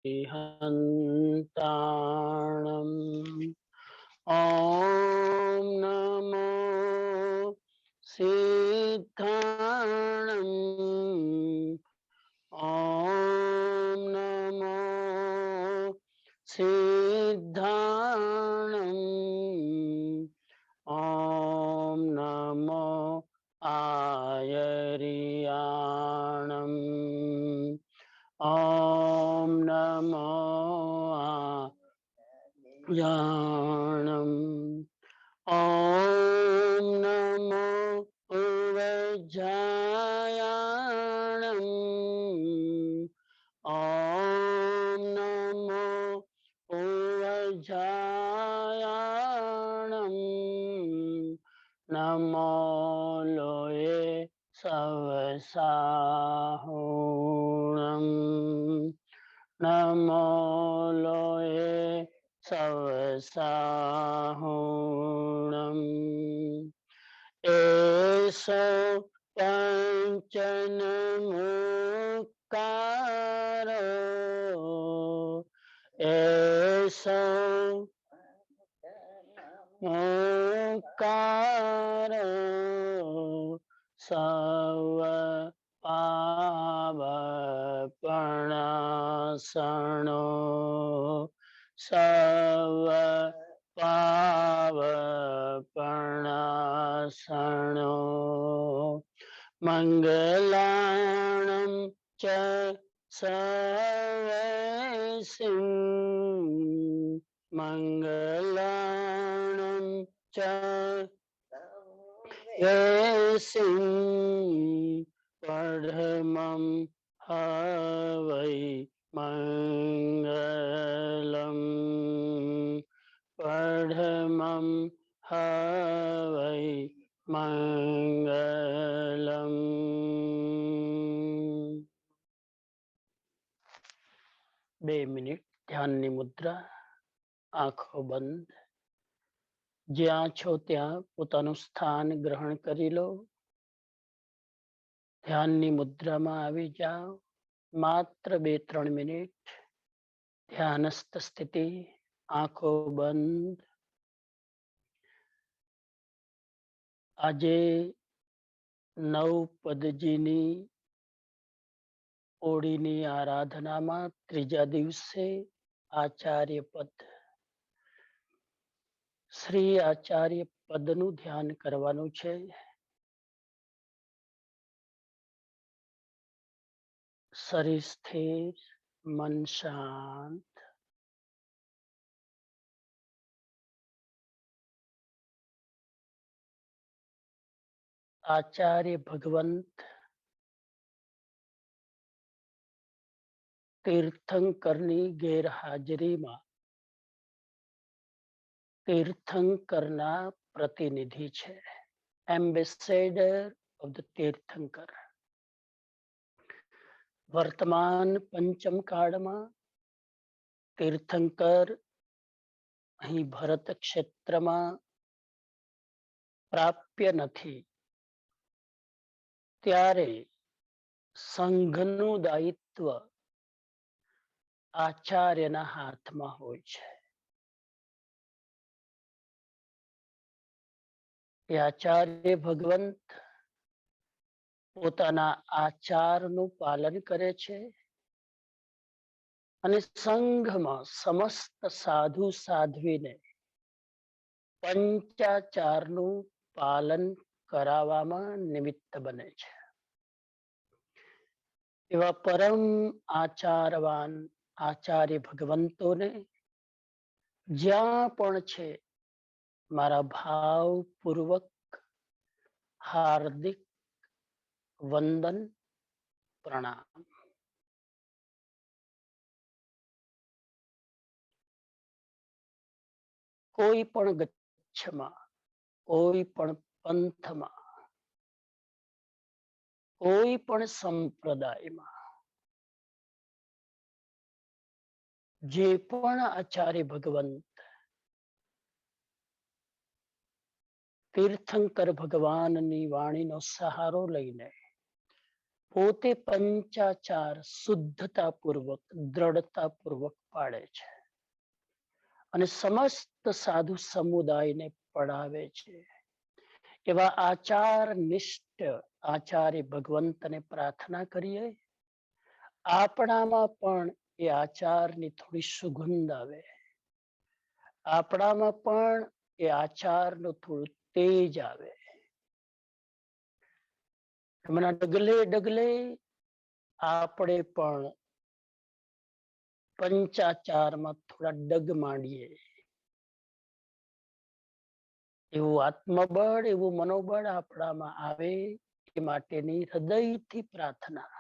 हन्ताणम् ॐ नमो सिद्धाणम् ॐ नमो सिद्धाणम् ॐ नमो आयर्याणम् ॐ नमो आयर्याणम् ॐ नमो उवज्जायाणम् ॐ नमो उवज्जायाणम् नमो लोये सवसाहुणम् नमो लोये सवसाहुणम् एषो पञ्चनमुक्कारो एषो मुक्कारो सव पावपणासनो सव पावपणासनो मङ्गलाणं च सर्वेषां मङ्गलाणं च सर्वेषां परमं हवै मङ्गलम् परमं हवै मंगलम। 2 મિનિટ ધ્યાનની મુદ્રા, આંખો બંધ. જ્યાં છો ત્યાં પોતાનું સ્થાન ગ્રહણ કરી લો. ધ્યાનની મુદ્રામાં આવી જાઓ. માત્ર 2-3 મિનિટ ધ્યાનસ્થ સ્થિતિ, આંખો બંધ. આજે 9 પદજીની ઓળીની આરાધનામાં ત્રીજા દિવસે આચાર્ય પદ, શ્રી આચાર્ય પદનું ધ્યાન કરવાનું છે. શરીર સ્થિર, મન શાંત. આચાર્ય ભગવંત તીર્થંકરની ગેરહાજરીમાં તીર્થંકરના પ્રતિનિધિ છે. એમ્બેસેડર ઓફ ધ તીર્થંકર. વર્તમાન પંચમ કાળમાં તીર્થંકર અહીં ભરત ક્ષેત્રમાં પ્રાપ્ય નથી, ત્યારે સંઘનું દાયિત્વ આચાર્યના હાથમાં હોય છે. એ આચાર્ય ભગવંત પોતાના આચારનું પાલન કરે છે અને સંઘમાં સમસ્ત સાધુ સાધ્વીને પંચાચારનું પાલન કરાવવામાં નિમિત્ત બને છે. એવા પરમ આચારવાન આચાર્ય ભગવંતોને જ્યાં પણ છે મારા ભાવપૂર્વક હાર્દિક વંદન, પ્રણામ. કોઈ પણ ગચ્છમાં, કોઈ પણ પંથમાં, કોઈ પણ સંપ્રદાયમાં જે પણ આચાર્ય ભગવંત તીર્થંકર ભગવાનની વાણીનો સહારો લઈને પોતે પંચાચાર શુદ્ધતાપૂર્વક દ્રઢતાપૂર્વક પાળે છે અને સમસ્ત સાધુ સમુદાયને પડાવે છે. એવા આચાર નિષ્ઠ આચાર્ય ભગવંતને પ્રાર્થના કરીએ આપણામાં પણ એ આચારની થોડી સુગંધ આવે, આપણામાં પણ એ આચારનું થોડું તેજ આવે. એમના ડગલે ડગલે આપણે પણ પંચાચારમાં થોડા ડગ માંડીએ. એવું આત્મબળ, એવું મનોબળ આપણામાં આવે એ માટેની હૃદયથી પ્રાર્થના.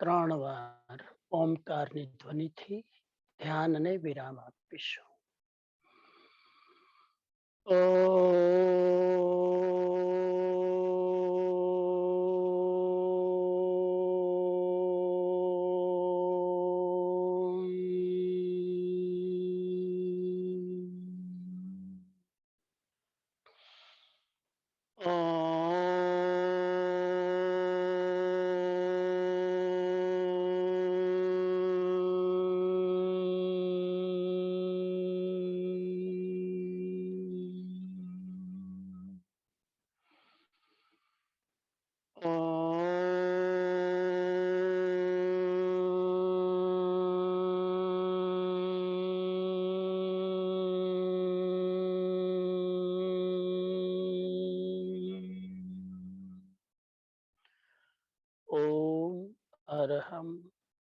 ત્રણ વાર ઓમકારની ધ્વનિથી ધ્યાનને વિરામ આપીશું. અરહમ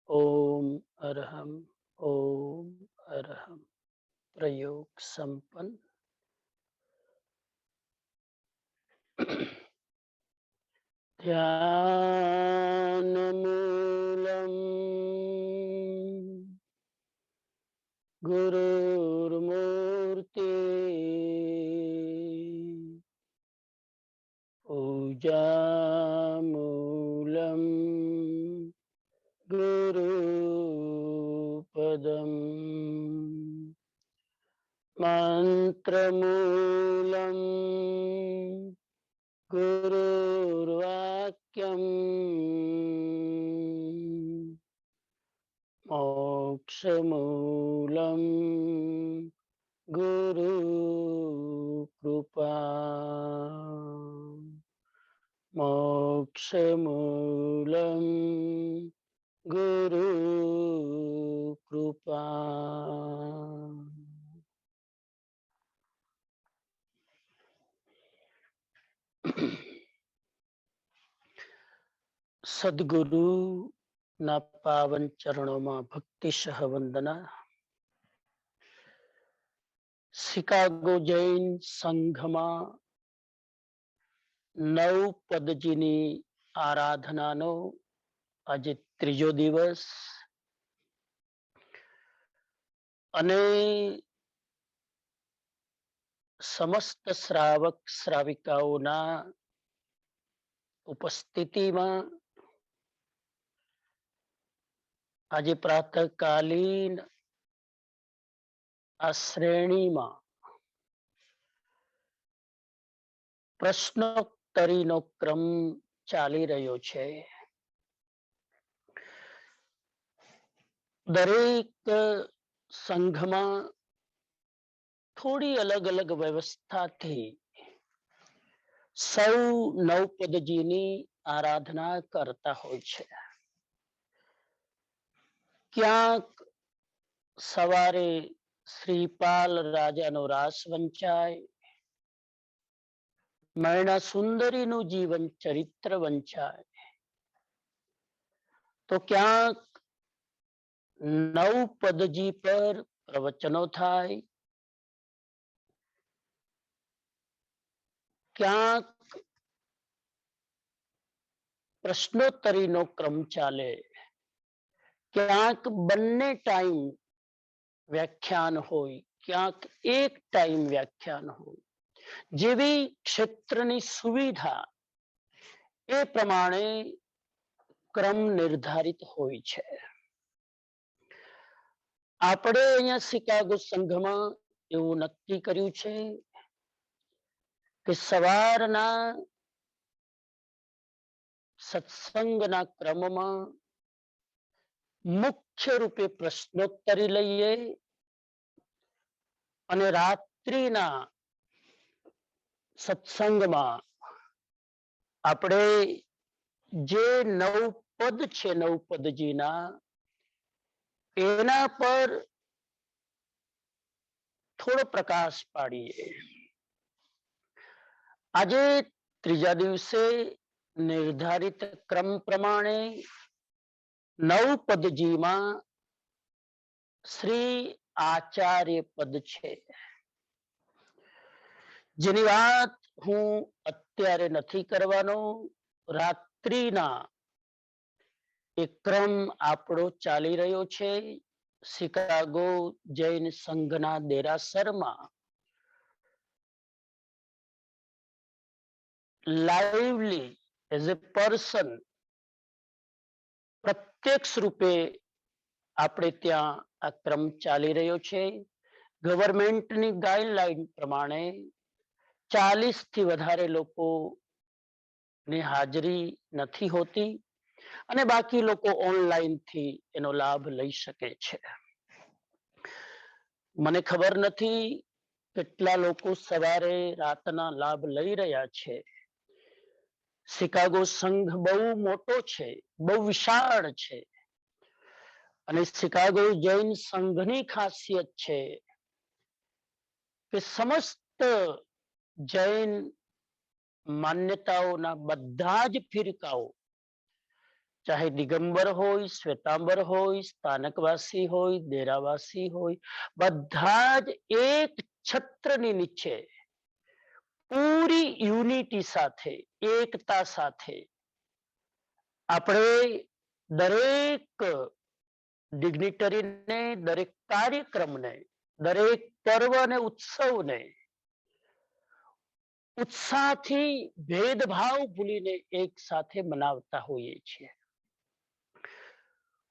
ઓમ અરહમ ઓમ અરહમ. પ્રયોગ સંપન્ન. ધ્યાનમૂલમ ગુરુર્મૂર્તિ પૂજામૂલમ ગુરુપદમ મંત્રમૂલમ ગુરુર્વાક્યમ મોક્ષમૂલમ ગુરુ કૃપા મોક્ષમૂલમ ગુરુ કૃપા. સદગુરુ ના પાવન ચરણોમાં ભક્તિસહ વંદના. શિકાગો જૈન સંઘમાં નવ પદજીની આરાધનાનો આજે ત્રીજો દિવસ અને સમસ્ત શ્રાવક શ્રાવિકાઓના ઉપસ્થિતિમાં આજે પ્રાતઃકાલીન આ શ્રેણીમાં પ્રશ્નોત્તરીનો ક્રમ ચાલી રહ્યો છે. દરેક સંઘમાં થોડી અલગ અલગ વ્યવસ્થાથી સૌ નવપદજીની આરાધના કરતા હોય છે. ક્યાંક સવારે શ્રીપાલ રાજાનો રાસ વંચાય, મૈણા સુંદરીનું જીવન ચરિત્ર વંચાય, તો ક્યાંક નવપદજી પર પ્રવચનો થાય, ક્યાંક પ્રશ્નોત્તરીનો ક્રમ ચાલે, ક્યાંક બંને ટાઈમ વ્યાખ્યાન હોય, ક્યાંક એક ટાઈમ વ્યાખ્યાન હોય. જેવી ક્ષેત્રની સુવિધા એ પ્રમાણે ક્રમ નિર્ધારિત હોય છે. આપણે અહીંયા શિકાગો સંઘમાં એવું નક્કી કર્યું છે કે સવારના સત્સંગના ક્રમમાં મુખ્ય રૂપે પ્રશ્નોત્તરી લઈએ અને રાત્રિના સત્સંગમાં આપણે જે નવપદ છે નવપદજીના એના પર થોડો પ્રકાશ પાડીએ. આજે ત્રીજા દિવસે નિર્ધારિત ક્રમ પ્રમાણે નવપદજીમાં શ્રી આચાર્ય પદ છે, જેની વાત હું અત્યારે નથી કરવાનો. રાત્રિના એક ક્રમ આપણો ચાલી રહ્યો છે શિકાગો જૈન સંઘના દેરાસરમાં. લાઈવલી એઝ એ પર્સન પ્રત્યક્ષ રૂપે આપણે ત્યાં આ ક્રમ ચાલી રહ્યો છે. ગવર્મેન્ટની ગાઈડલાઈન પ્રમાણે 40 થી વધારે લોકોની હાજરી નથી હોતી અને બાકી લોકો ઓનલાઈન થી એનો લાભ લઈ શકે છે. મને ખબર નથી કેટલા લોકો સવારે રાતના લાભ લઈ રહ્યા છે. શિકાગો સંઘ બહુ મોટો છે, બહુ વિશાળ છે અને શિકાગો જૈન સંઘની ખાસિયત છે કે સમસ્ત જૈન માન્યતાઓના બધા જ ફિરકાઓ, ચાહે દિગંબર હોય, શ્વેતાંબર હોય, સ્થાનકવાસી હોય, દેરાવાસી હોય, બધા જ એક છત્રની નીચે પૂરી યુનિટી સાથે, એકતા સાથે આપણે દરેક ડિગ્નિટરીને, દરેક કાર્યક્રમને, દરેક પર્વ અને ઉત્સવને ઉત્સાહથી ભેદભાવ ભૂલીને એક સાથે મનાવતા હોઈએ છીએ.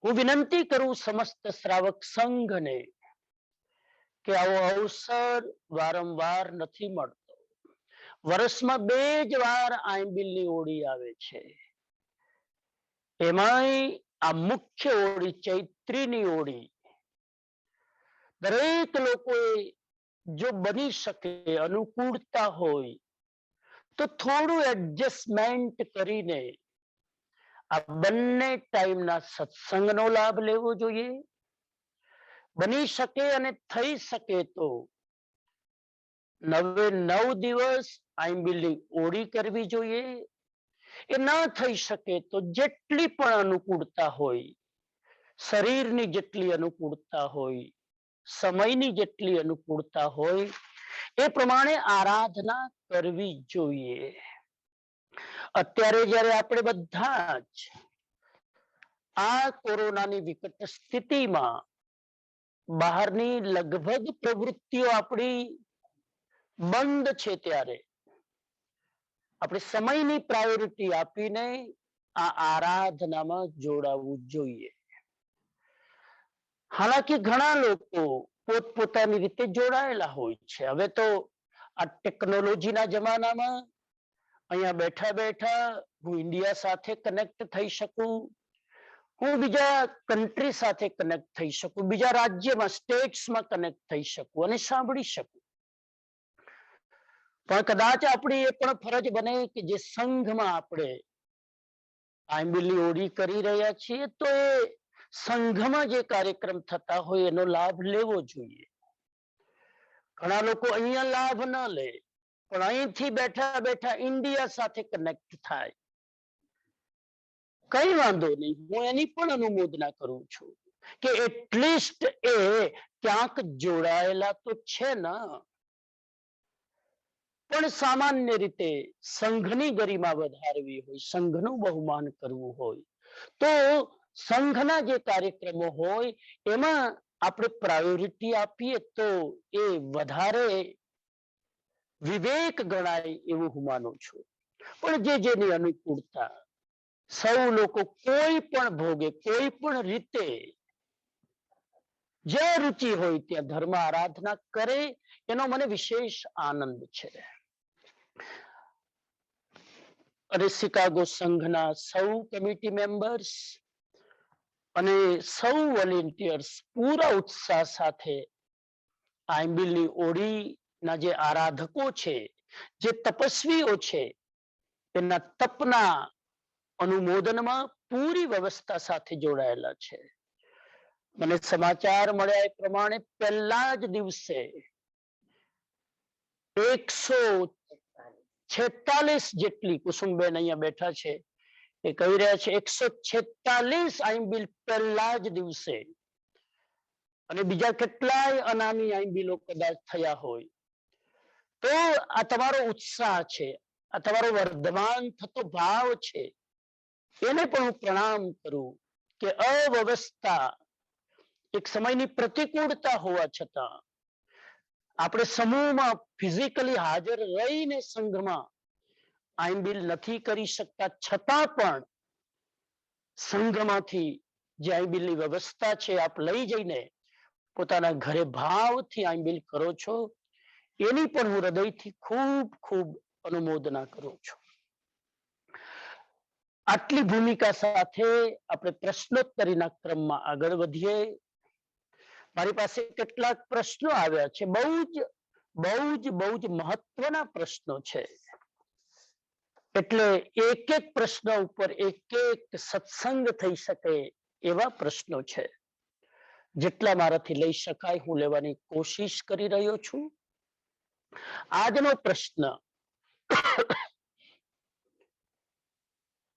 હું વિનંતી કરું સમસ્ત શ્રાવક સંઘને કે આવો અવસર વારંવાર નથી મળતો. વર્ષમાં 2 જ વાર આંબિલની ઓળી આવે છે. એમાંય આ મુખ્ય ઓળી ચૈત્રીની ઓળી દરેક લોકોએ જો બની શકે, અનુકૂળતા હોય તો થોડું એડજસ્ટમેન્ટ કરીને આ બંને ટાઈમના સત્સંગનો લાભ લેવો જોઈએ. બની શકે અને થઈ શકે તો 9 દિવસ આંબીલની ઓળી કરવી જોઈએ. એ ના થઈ શકે તો જેટલી પણ અનુકૂળતા હોય, શરીરની જેટલી અનુકૂળતા હોય, સમયની જેટલી અનુકૂળતા હોય, એ પ્રમાણે આરાધના કરવી જોઈએ. અત્યારે જ્યારે આપણે બધા જ આ કોરોનાની વિકટ સ્થિતિમાં બહારની લગભગ પ્રવૃત્તિઓ આપણી બંધ છે, ત્યારે આપણે સમયની પ્રાયોરિટી આપીને આ આરાધનામાં જોડાવવું જોઈએ. હાલાકી ઘણા લોકો પોતપોતાની રીતે જોડાયેલા હોય છે. હવે તો આ ટેકનોલોજીના જમાનામાં અહીંયા બેઠા બેઠા હું ઇન્ડિયા સાથે કનેક્ટ થઈ શકું, હું બીજા કન્ટ્રી સાથે કનેક્ટ થઈ શકું, બીજા રાજ્યમાં સ્ટેટ્સમાં કનેક્ટ થઈ શકું અને સાંભળી શકું. પણ કદાચ આપણી એ પણ ફરજ બને કે જે સંઘમાં આપણે આંબીલની ઓળી કરી રહ્યા છીએ, તો એ સંઘમાં જે કાર્યક્રમ થતા હોય એનો લાભ લેવો જોઈએ. ઘણા લોકો અહીંયા લાભ ન લે, પણ અહીંથી બેઠા બેઠા ઇન્ડિયા સાથે કનેક્ટ થાય. કઈ વાંધો નહીં, હું એની પણ અનુમોદના કરું છું કે એટલીસ્ટ એ ક્યાંક જોડાયેલા તો છે ને. પણ સામાન્ય રીતે સંઘની ગરિમા વધારવી હોય, સંઘનું બહુમાન કરવું હોય, તો સંઘના જે કાર્યક્રમો હોય એમાં આપણે પ્રાયોરિટી આપીએ તો એ વધારે વિવેક ગણાય એવું હું માનું છું. પણ જેની અનુકૂળતા, સૌ લોકો કોઈ પણ ભોગે, કોઈ પણ રીતે જ્યાં રુચિ હોય ત્યાં ધર્મ આરાધના કરે, એનો મને વિશેષ આનંદ છે. અને શિકાગો સંઘના સૌ કમિટી મેમ્બર્સ અને સૌ વોલેન્ટિયર્સ પૂરા ઉત્સાહ સાથે આંબીલની ઓળીના જે આરાધકો છે, જે તપસ્વીઓ છે, એના તપના અનુમોદનમાં પૂરી વ્યવસ્થા સાથે જોડાયેલા છે. મને સમાચાર મળ્યા એ પ્રમાણે પહેલા જ દિવસે 146 જેટલી, કુસુમબેન અહીંયા બેઠા છે એ કહી રહ્યા છે 146 આંબીલ પહેલા જ દિવસે, અને બીજા કેટલાય અનામી આંબીલો કદાચ થયા હોય. તો આ તમારો ઉત્સાહ છે, આ તમારો વર્ધમાન થતો ભાવ છે, એને પણ હું પ્રણામ કરું કે અવ્યવસ્થા, એક સમયની પ્રતિકૂળતા હોવા છતાં આપણે સમૂહમાં ફિઝિકલી હાજર રહીને સંઘમાં આંબીલ નથી કરી શકતા, છતાં પણ સંઘમાંથી જે આંબીલની વ્યવસ્થા છે આપ લઈ જઈને પોતાના ઘરે ભાવથી આંબીલ કરો છો, એની પણ હું હૃદયથી ખૂબ ખૂબ અનુમોદના કરું છું. આટલી ભૂમિકા સાથે આપણે પ્રશ્નોત્તરીના ક્રમમાં આગળ વધીએ. મારી પાસે કેટલાક પ્રશ્નો આવ્યા છે, બહુ જ મહત્વના પ્રશ્નો છે. એટલે એક એક પ્રશ્ન ઉપર એક એક સત્સંગ થઈ શકે એવા પ્રશ્નો છે. જેટલા મારાથી લઈ શકાય હું લેવાની કોશિશ કરી રહ્યો છું. આજનો પ્રશ્ન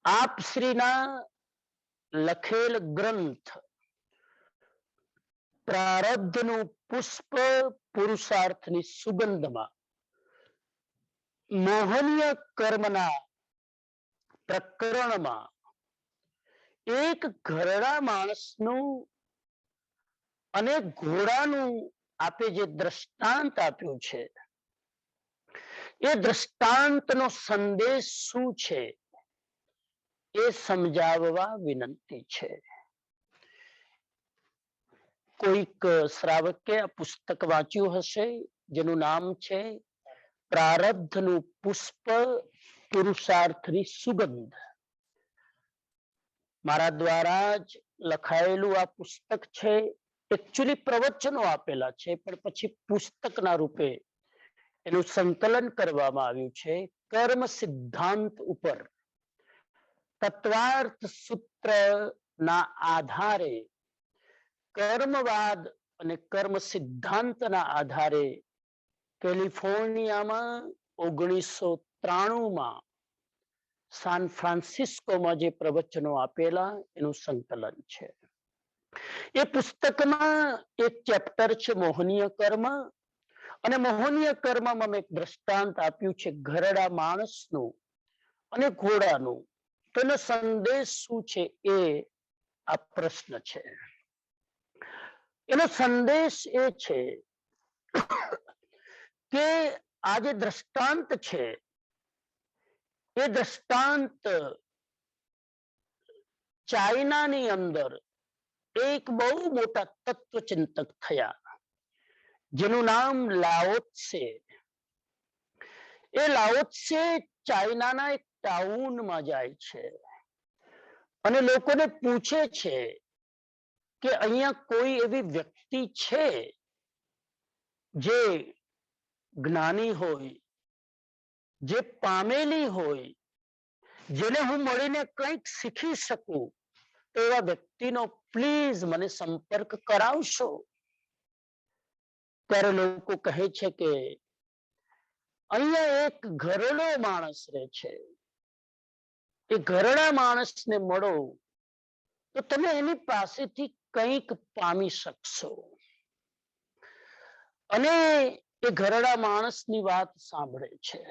આપશ્રીના લખેલ ગ્રંથ પ્રારબ્ધનું પુષ્પ પુરુષાર્થની સુગંધમાં મોહનીય કર્મના પ્રકરણમાં એક ઘરડા માણસનું અને ઘોડાનું આપે જે દ્રષ્ટાંત આપ્યું છે, એ દ્રષ્ટાંતનો સંદેશ શું છે એ સમજાવવા વિનંતી છે. કોઈક શ્રાવકે આ પુસ્તક વાંચ્યું હશે જેનું નામ છે પ્રારબ્ધનું પુષ્પ પુરુષાર્થની સુગંધ. મારા દ્વારા જ લખાયેલું આ પુસ્તક છે. એકચ્યુઅલી પ્રવચનો આપેલા છે, પણ પછી પુસ્તકના રૂપે એનું સંકલન કરવામાં આવ્યું છે. કર્મ સિદ્ધાંત ઉપર તત્વાર્થ સૂત્રના આધારે, કર્મવાદ અને કર્મ સિદ્ધાંતના આધારે કેલિફોર્નિયામાં 1993માં સાન ફ્રાન્સિસ્કોમાં જે પ્રવચનો આપેલા એનું સંકલન છે. એ પુસ્તકમાં એક ચેપ્ટર છે મોહનીય કર્મ, અને મોહનીય કર્મમાં મેં એક દ્રષ્ટાંત આપ્યું છે ઘરડા માણસનું અને ઘોડાનું. તો એનો સંદેશ શું છે એ આ પ્રશ્ન છે. એનો સંદેશ એ છે કે આ જે દ્રષ્ટાંત છે એ દ્રષ્ટાંત ચાઇનાની અંદર એક બહુ મોટા તત્વચિંતક થયા જેનું નામ લાઓ ત્સે. એ લાઓ ત્સે ચાઇનાના એક ટાઉનમાં જાય છે અને લોકોને પૂછે છે કે અહીંયા કોઈ એવી વ્યક્તિ છે જે જ્ઞાની હોય, જે પામેલી હોય, જેને હું મળીને કંઈક શીખી શકું, તો એવા વ્યક્તિનો પ્લીઝ મને સંપર્ક કરાવશો. ત્યારે લોકો કહે છે કે અહીંયા એક ઘરડો માણસ રહે છે, એ ઘરડા માણસને મળો તો તમે એની પાસેથી કંઈક પામી શકશો. અને એ ઘરડા માણસની વાત સાંભળે છે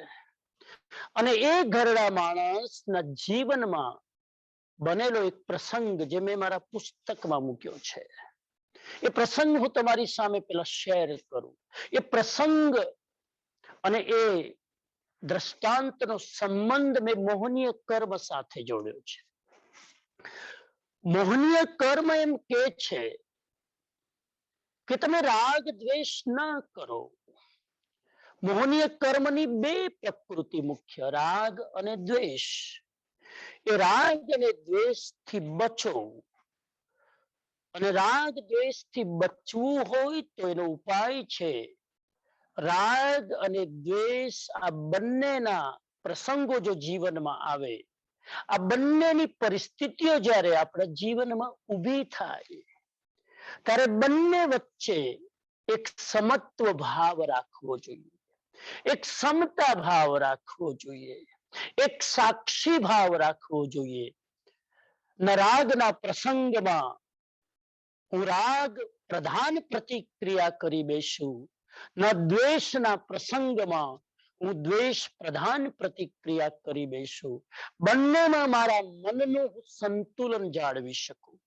અને એ ઘરડા માણસના જીવનમાં બનેલો એક પ્રસંગ જે મેં મારા પુસ્તકમાં મૂક્યો છે, એ પ્રસંગ હું તમારી સામે પેલા શેર કરું. એ પ્રસંગ અને એ દ્રષ્ટાંતનો સંબંધ મેં મોહનીય કર્મ સાથે જોડ્યો છે. મોહનીય કર્મ એમ કે છે કે તમે રાગ દ્વેષ ના કરો. મોહનીય કર્મની બે પ્રકૃતિ મુખ્ય, રાગ અને દ્વેષ. એ રાગ અને દ્વેષથી બચો, અને રાગ દ્વેષથી બચવું હોય તો એનો ઉપાય છે રાગ અને દ્વેષ આ બંનેના પ્રસંગો જો જીવનમાં આવે, આ બંનેની પરિસ્થિતિઓ જ્યારે આપણા જીવનમાં ઊભી થાય ત્યારે બંને વચ્ચે એક સમત્વ ભાવ રાખવો જોઈએ, એક સમતા ભાવ રાખવો જોઈએ, એક સાક્ષી ભાવ રાખવો જોઈએ. ન રાગના પ્રસંગમાં હું રાગ પ્રધાન પ્રતિક્રિયા કરી બેસું, ન દ્વેષના પ્રસંગમાં હું દ્વેષ પ્રધાન પ્રતિક્રિયા કરી બેસું. બંનેમાં મારા મનનું સંતુલન જાળવી શકું.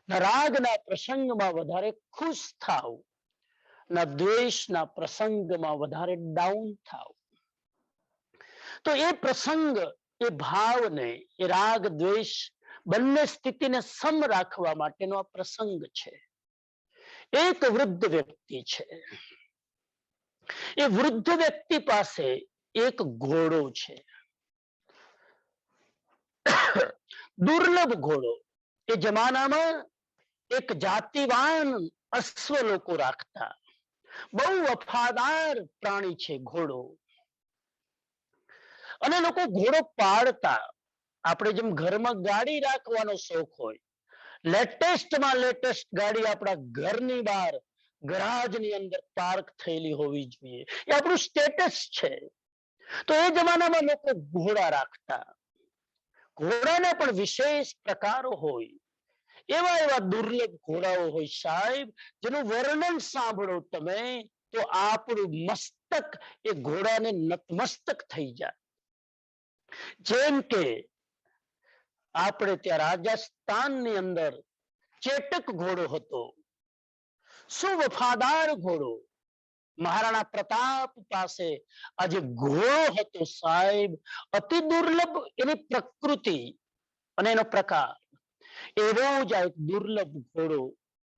ન રાગના પ્રસંગમાં વધારે ખુશ થાવ, ન દ્વેષના પ્રસંગમાં વધારે ડાઉન થાવ. તો એ પ્રસંગ, એ ભાવને, એ રાગ દ્વેષ બંને સ્થિતિને સમ રાખવા માટેનો આ પ્રસંગ છે. એક વૃદ્ધ વ્યક્તિ છે. એ વૃદ્ધ વ્યક્તિ પાસે એક ઘોડો છે, દુર્લભ ઘોડો. એ જમાનામાં એક જાતિવાન અશ્વ લોકો રાખતા, બહુ વફાદાર પ્રાણી છે ઘોડો. અને લોકો ઘોડો પાળતા. આપણે જેમ ઘરમાં ગાડી રાખવાનો શોખ હોય, લેટેસ્ટમાં લેટેસ્ટ ગાડી આપણા ઘરની બહાર ગરાજની અંદર પાર્ક થયેલી હોવી જોઈએ, એ આપણું સ્ટેટસ છે. તો એ જમાનામાં લોકો ઘોડા રાખતા. ઘોડાના પણ વિશેષ પ્રકારો હોય. એવા એવા દુર્લભ ઘોડાઓ હોય સાહેબ, જેનું વર્ણન સાંભળો તમે તો આપણું મસ્તક એ ઘોડાને નતમસ્તક થઈ જાય. જેમ કે આપણે ત્યાં રાજસ્થાનની અંદર ચેટક ઘોડો હતો, શું વફાદાર ઘોડો. મહારાણા પ્રતાપ પાસે આ જે ઘોડો હતો સાહેબ, અતિ દુર્લભ એની પ્રકૃતિ અને એનો પ્રકાર. એવો જ આ એક દુર્લભ ઘોડો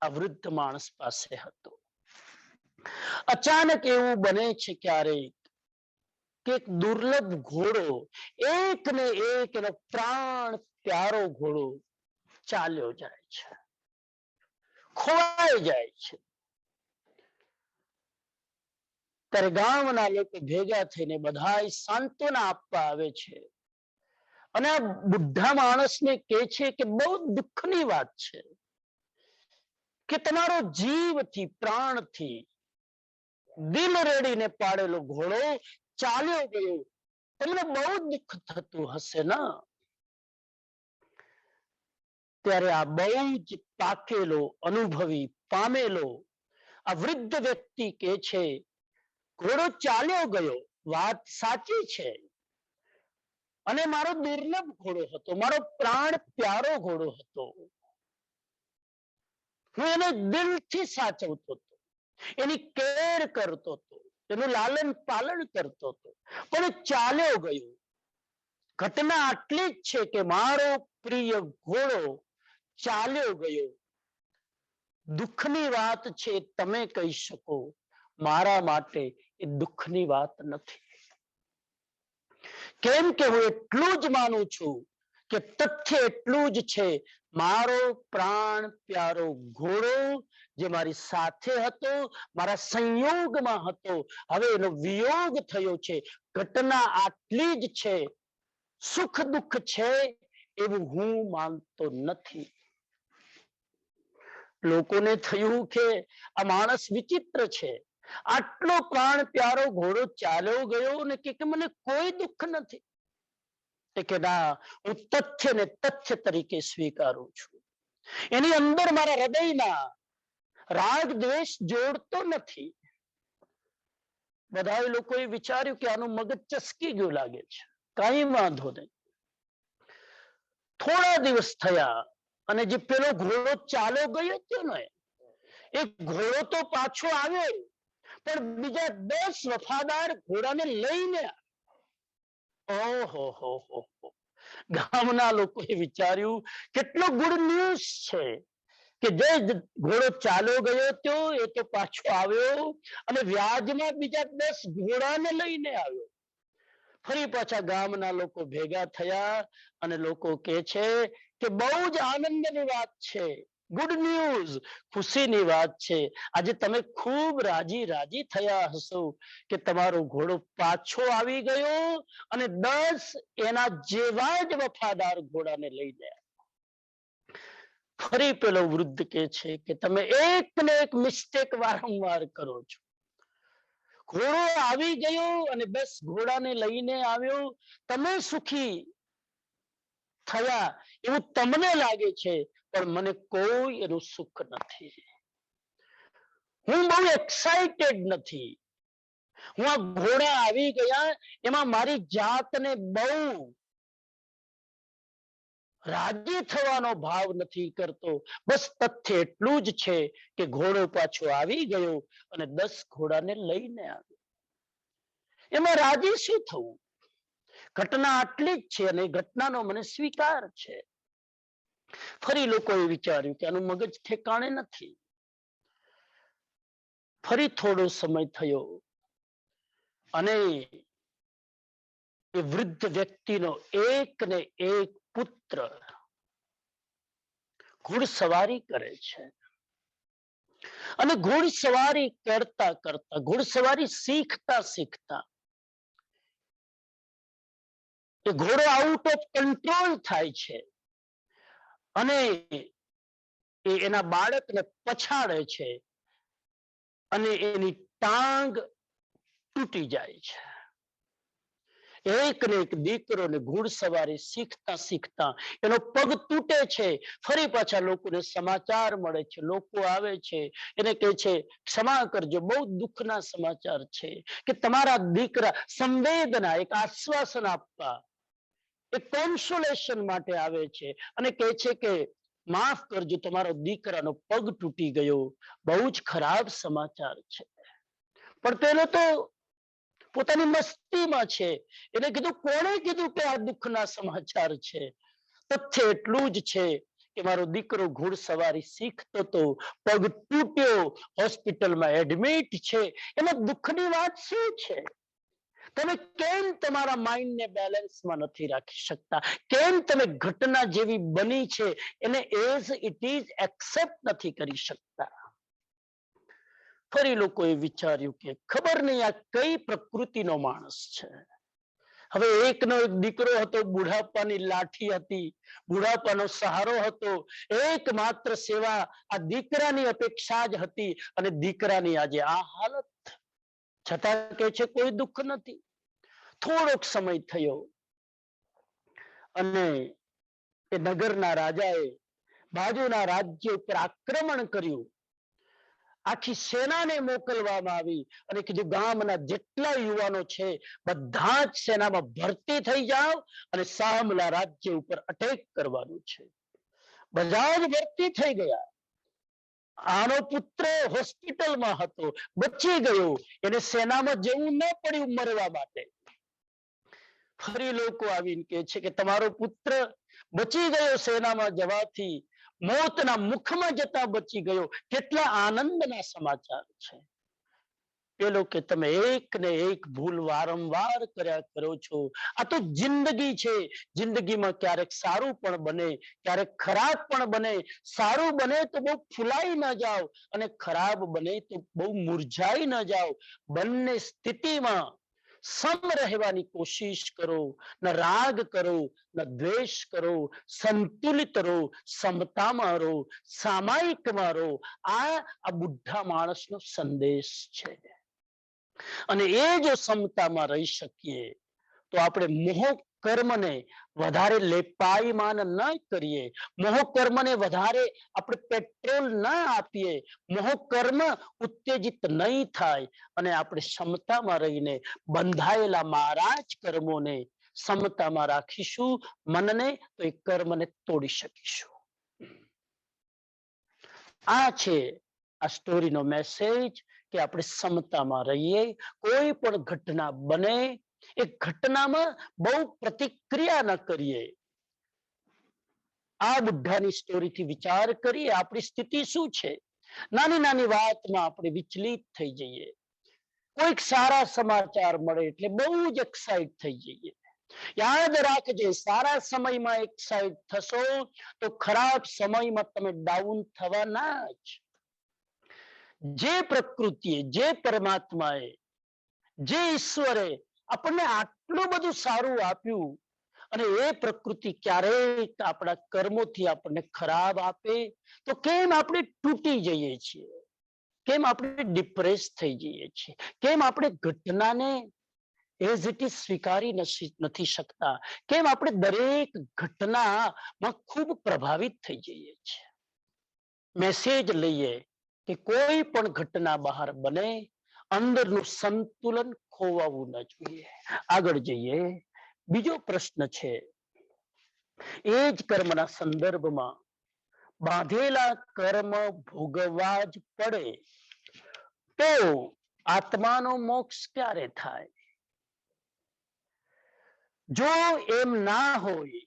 આ વૃદ્ધ માણસ પાસે હતો. અચાનક એવું બને છે ક્યારેક કે એક દુર્લભ ઘોડો, એક ને એક એનો પ્રાણ પ્યારો ઘોડો ચાલ્યો જાય છે, ખોવાઈ જાય છે. ત્યારે ગામના લોકો ભેગા થઈને બધા સાંત્વના આપવા આવે છે અને આ બુઢા માણસને કહે છે કે બહુ દુઃખની વાત છે કે તમારો જીવથી પ્રાણથી દિલ રેડીને પાડેલો ઘોડો ચાલ્યો ગયો. તમને બહુ દુઃખ થતું હશે ને? ત્યારે આ બહુ જ પાકેલો, અનુભવી, પામેલો આ વૃદ્ધ વ્યક્તિ કે છે, ઘોડો ચાલ્યો ગયો, વાત સાચી છે, અને મારો દુર્લભ ઘોડો હતો, મારો પ્રાણ પ્યારો ઘોડો હતો. હું એને દિલથી સાચવતો હતો, એની કેર કરતો હતો, એનું લાલન પાલન કરતો હતો, પણ ચાલ્યો ગયો. ઘટના આટલી જ છે કે મારો પ્રિય ઘોડો ચાલ્યો ગયો. દુઃખની વાત છે, તમે કહી શકો, મારા માટે એ દુઃખની વાત નથી. કેમ કે હું એટલું જ માનું છું કે તથ્ય એટલું જ છે, મારો પ્રાણ પ્યારો ઘોડો જે મારી સાથે હતો, મારા સંયોગમાં હતો, હવે એનો વિયોગ થયો છે. ઘટના આટલી જ છે. સુખ દુઃખ છે એવું હું માનતો નથી. લોકોને થયું કે આ માણસ વિચિત્ર છે, આટલો પ્રાણ પ્યારો ઘોડો ચાલ્યો ગયો ને કે મને કોઈ દુઃખ નથી. કે ના, હું તથ્યને તથ્ય તરીકે સ્વીકારું છું. એની અંદર મારા હૃદયના રાગ દ્વેષ જોડતો નથી. બધા લોકોએ વિચાર્યું કે આનું મગજ ચસકી ગયું લાગે છે, કઈ વાંધો નહીં. થોડા દિવસ થયા અને જે પેલો ઘોડો ચાલ્યો ગયો હતો ને, એ ઘોડો તો પાછો આવ્યો, પણ બીજા 10 વફાદાર ઘોડાને લઈને. ઓહો હો હો, ગામના લોકોએ વિચાર્યું કેટલો ગુડ ન્યૂઝ છે કે જે ઘોડો ચાલ્યો ગયો હતો એ તો પાછો આવ્યો, અને વ્યાજમાં બીજા 10 ઘોડાને લઈને આવ્યો. ફરી પાછા ગામના લોકો ભેગા થયા અને લોકો કહે છે કે બહુ જ આનંદની વાત છે, ગુડ ન્યૂઝ, ખુશીની વાત છે. આજે તમે ખૂબ રાજી રાજી થયા હશો કે તમારો ઘોડો પાછો આવી ગયો અને 10 એના જેવા જ વફાદાર ઘોડાને લઈને. ફરી પેલો વૃદ્ધ કે છે કે તમે એક ને એક મિસ્ટેક વારંવાર કરો છો. ઘોડો આવી ગયો અને 10 ઘોડાને લઈને આવ્યો, તમે સુખી થયા એવું તમને લાગે છે, પણ મને કોઈ એનું સુખ નથી. હું બહુ એક્સાઇટેડ નથી. હું આ ઘોડા આવી ગયા એમાં મારી જાતને બહુ રાજી થવાનો ભાવ નથી કરતો. બસ તથ્ય એટલું જ છે કે ઘોડો પાછો આવી ગયો અને 10 ઘોડાને લઈને આવ્યો. એમાં રાજી શું થવું? ઘટના આટલી જ છે અને ઘટનાનો મને સ્વીકાર છે. ફરી લોકોએ વિચાર્યું કે આનું મગજ ઠેકાણે નથી. ફરી થોડો સમય થયો અને એ વૃદ્ધ વ્યક્તિનો એક ને એક પુત્ર ઘોડસવારી કરે છે. અને ઘોડસવારી કરતા કરતા, ઘોડસવારી શીખતા શીખતા એ ઘોડો આઉટ ઓફ કંટ્રોલ થાય છે અને એના બાળકને પછાડે છે અને એની ટાંગ તૂટી જાય છે. એક ને એક દીકરો ને ઘોડસવારી શીખતા શીખતા એનો પગ તૂટે છે. ફરી પાછા લોકોને સમાચાર મળે છે, લોકો આવે છે, એને કહે છે ક્ષમા કરજો, બહુ દુઃખના સમાચાર છે કે તમારા દીકરા સંવેદના, એક આશ્વાસન આપવા, એક કોન્સોલેશન માટે આવે છે અને કહે છે કે માફ કરજો, તમારો દીકરાનો પગ તૂટી ગયો, બહુ જ ખરાબ સમાચાર છે. પણ પેલો તો પોતાની મસ્તીમાં છે. એને કીધું, કોણે કીધું કે આ દુઃખના સમાચાર છે? તથ્ય એટલું જ છે કે મારો દીકરો ઘોડસવારી શીખતો હતો, પગ તૂટ્યો, હોસ્પિટલમાં એડમિટ છે. એમાં દુઃખની વાત શું છે? તમે કેમ તમારા માઇન્ડને બેલેન્સમાં નથી રાખી શકતા? કેમ તમે ઘટના જેવી બની છે એને એઝ ઇટ ઇઝ એક્સેપ્ટ નથી કરી શકતા? ફરી લોકોએ વિચાર્યું કે ખબર નહીં આ કઈ પ્રકૃતિનો માણસ છે. હવે એકનો એક દીકરો હતો, બુઢાપાની લાઠી હતી, બુઢાપાનો સહારો હતો, એકમાત્ર સેવા આ દીકરાની અપેક્ષા જ હતી અને દીકરાની આજે આ હાલત. છતાં કે છે કોઈ દુઃખ નથી. થોડોક સમય થયો અને એ નગરના રાજાએ બાજુના રાજ્ય ઉપર આક્રમણ કર્યું. આખી સેનાને મોકલવામાં આવી અને કીધું ગામના જેટલા યુવાનો છે બધા જ સેનામાં ભરતી થઈ જાઓ અને સામલા રાજ્ય ઉપર અટેક કરવાનું છે. બધા જ ભરતી થઈ ગયા. આનો પુત્ર હોસ્પિટલમાં હતો, બચી ગયો. એને સેનામાં જવું ન પડ્યું મરવા માટે. ફરી લોકો આવીને કહે છે કે તમારો પુત્ર બચી ગયો સેનામાં જવાથી, મોતના મુખમાં જતા બચી ગયો. કેટલા આનંદના સમાચાર છે. પેલો કે તમે એક ને એક ભૂલ વારંવાર કર્યા કરો છો. આ તો જિંદગી છે. જિંદગીમાં ક્યારેક સારું પણ બને, ક્યારેક ખરાબ પણ બને. સારું બને તો બહુ ફૂલાઈ ન જાઓ અને ખરાબ બને તો બહુ મુરઝાઈ ન જાઓ. બંને સ્થિતિમાં સમ રહેવાની કોશિશ કરો. ન રાગ કરો, ન દ્વેષ કરો. સંતુલિત રહો, સમતામાં રહો, સામાયિકમાં રહો. આ બુઢા માણસનો સંદેશ છે. અને એ જો સમતામાં રહી શકીએ તો આપણે મોહ કર્મને વધારે લેપાયમાન ન કરીએ, મોહ કર્મને વધારે આપણે પેટ્રોલ ન આપીએ, મોહ કર્મ ઉત્તેજિત નહીં થાય અને આપણે ક્ષમતામાં રહીને બંધાયેલા મારા જ કર્મોને સમતામાં રાખીશું મનને, તો એ કર્મને તોડી શકીશું. આ છે આ સ્ટોરીનો મેસેજ કે આપણે સમતામાં રહીએ. કોઈ પણ ઘટના બને એ ઘટનામાં બહુ પ્રતિક્રિયા ન કરીએ. આ બુઢાની સ્ટોરીથી વિચાર કરીએ આપણી સ્થિતિ શું છે. નાની નાની વાતમાં આપણે વિચલિત થઈ જઈએ. કોઈક સારા સમાચાર મળે એટલે બહુ જ એક્સાઇટ થઈ જઈએ. યાદ રાખજે, સારા સમયમાં એક્સાઇટ થશો તો ખરાબ સમયમાં તમે ડાઉન થવાના જ. જે પ્રકૃતિએ, જે પરમાત્માએ, જે ઈશ્વરે આપણને આટલું બધું સારું આપ્યું અને એ પ્રકૃતિ ક્યારેક આપણા કર્મોથી આપણને ખરાબ આપે તો કેમ આપણે તૂટી જઈએ છીએ? કેમ આપણે ડિપ્રેસ થઈ જઈએ છીએ? કેમ આપણે ઘટનાને એઝ ઇટ ઇઝ સ્વીકારી નથી શકતા? કેમ આપણે દરેક ઘટનામાં ખૂબ પ્રભાવિત થઈ જઈએ છીએ? મેસેજ લઈએ કે કોઈ પણ ઘટના બહાર બને, અંદરનું સંતુલન ખોવાવું ન જોઈએ. આગળ જઈએ. બીજો પ્રશ્ન છે, એ જ કર્મના સંદર્ભમાં બાંધેલા કર્મ ભોગવવા જ પડે તો આત્માનો મોક્ષ ક્યારે થાય? જો એમ ના હોય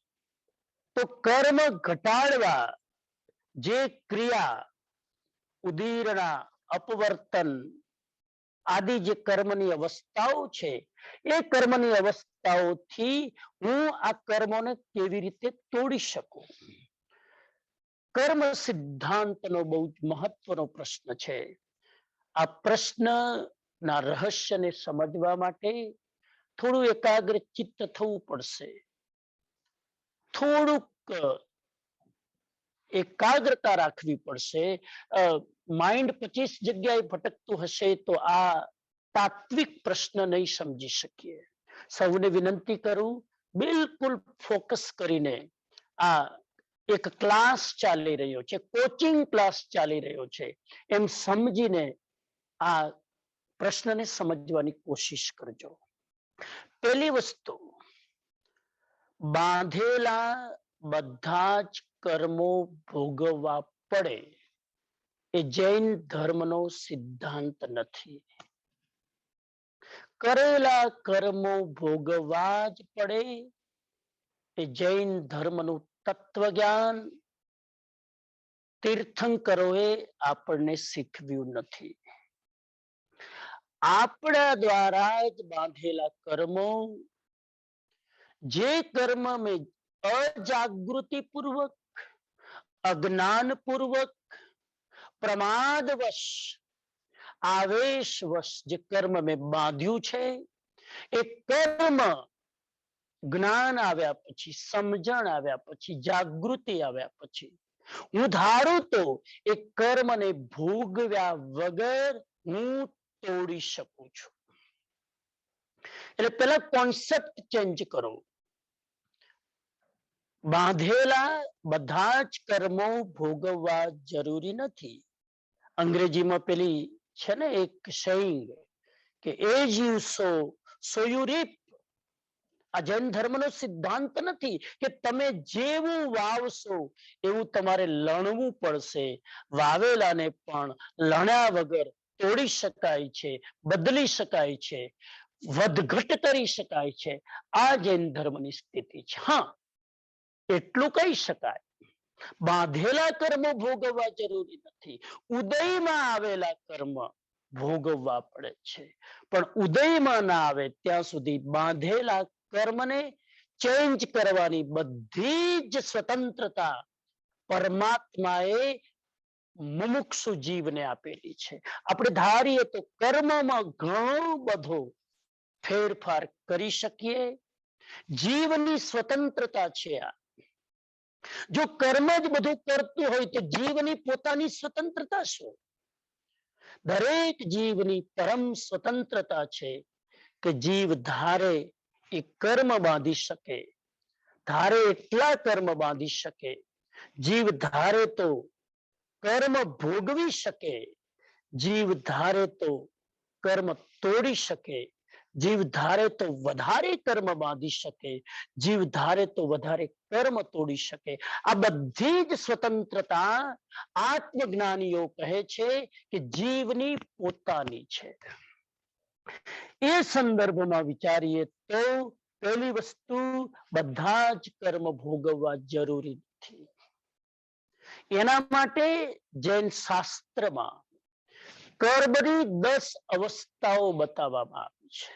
તો કર્મ ઘટાડવા જે ક્રિયા, ઉદીરણા, અપવર્તન આદિ જે કર્મની અવસ્થાઓ છે, એ કર્મની અવસ્થાઓથી હું આ કર્મોને કેવી રીતે તોડી શકું? કર્મ સિદ્ધાંતનો બહુ જ મહત્વનો પ્રશ્ન છે. આ પ્રશ્નના રહસ્યને સમજવા માટે થોડું એકાગ્ર ચિત્ત થવું પડશે. થોડુંક એકાગ્રતા રાખવી પડશે. માઇન્ડ 25 જગ્યાએ ભટકતું હશે તો આ તાત્વિક પ્રશ્ન નહીં સમજી શકીએ. સૌને વિનંતી કરું, બિલકુલ ફોકસ કરીને આ એક ક્લાસ ચાલી રહ્યો છે, કોચિંગ ક્લાસ ચાલી રહ્યો છે એમ સમજીને આ પ્રશ્નને સમજવાની કોશિશ કરજો. પહેલી વસ્તુ, બાંધેલા બધા જ કર્મો ભોગવવા પડે એ જૈન ધર્મનો સિદ્ધાંત નથી. કરેલા કર્મો ભોગવવા જ પડે એ જૈન ધર્મનું તત્વજ્ઞાન તીર્થંકરોએ આપણને શીખવ્યું નથી. આપણા દ્વારા જ બાંધેલા કર્મો, જે કર્મ મેં અજાગૃતિ પૂર્વક, અજ્ઞાનપૂર્વક, પ્રમાદવશ, આવેશવશ જે કર્મ મેં બાંધ્યું છે, એ કર્મ જ્ઞાન આવ્યા પછી, સમજણ આવ્યા પછી, જાગૃતિ આવ્યા પછી હું ધારું તો એ કર્મને ભોગવ્યા વગર હું તોડી શકું છું. એટલે પેલા કોન્સેપ્ટ ચેન્જ કરો. બાંધેલા બધા જ કર્મો ભોગવવા જરૂરી નથી. અંગ્રેજીમાં પેલી છે ને એક સેઇંગ કે એજ યુ સો યુ રીપ. આ જૈન ધર્મનો સિદ્ધાંત નથી કે તમે જેવું વાવશો એવું તમારે લણવું પડશે. વાવેલાને પણ લણ્યા વગર તોડી શકાય છે, બદલી શકાય છે, વધઘટ કરી શકાય છે. આ જૈન ધર્મની સ્થિતિ છે. હા, એટલું કહી શકાય, બાંધેલા કર્મો ભોગવવા જરૂરી નથી. ઉદયમાં આવેલા કર્મ ભોગવવા પડે છે, પણ ઉદયમાં ના આવે ત્યાં સુધી બાંધેલા કર્મને ચેન્જ કરવાની બધી જ સ્વતંત્રતા પરમાત્માએ મુમુક્ષુ જીવને આપેલી છે. આપણે ધારીએ તો કર્મમાં ઘણો બધો ફેરફાર કરી શકીએ. જીવની સ્વતંત્રતા છે આ. જો કર્મ જ બધું કરતું હોય તો જીવની પોતાની સ્વતંત્રતા શું? દરેક જીવની પરમ સ્વતંત્રતા છે કે જીવ ધારે એ કર્મ બાંધી શકે, ધારે એટલા કર્મ બાંધી શકે. જીવ ધારે તો કર્મ ભોગવી શકે, જીવ ધારે તો કર્મ તોડી શકે, જીવ ધારે તો વધારે કર્મ બાંધી શકે, જીવ ધારે તો વધારે કર્મ તોડી શકે. આ બધી જ સ્વતંત્રતા આત્મજ્ઞાનીઓ કહે છે કે જીવની પોતાની છે. એ સંદર્ભમાં વિચારીએ તો પહેલી વસ્તુ, બધા જ કર્મ ભોગવવા જરૂરી નથી. એના માટે જૈન શાસ્ત્રમાં કર્મની 10 અવસ્થાઓ બતાવવામાં આવી છે.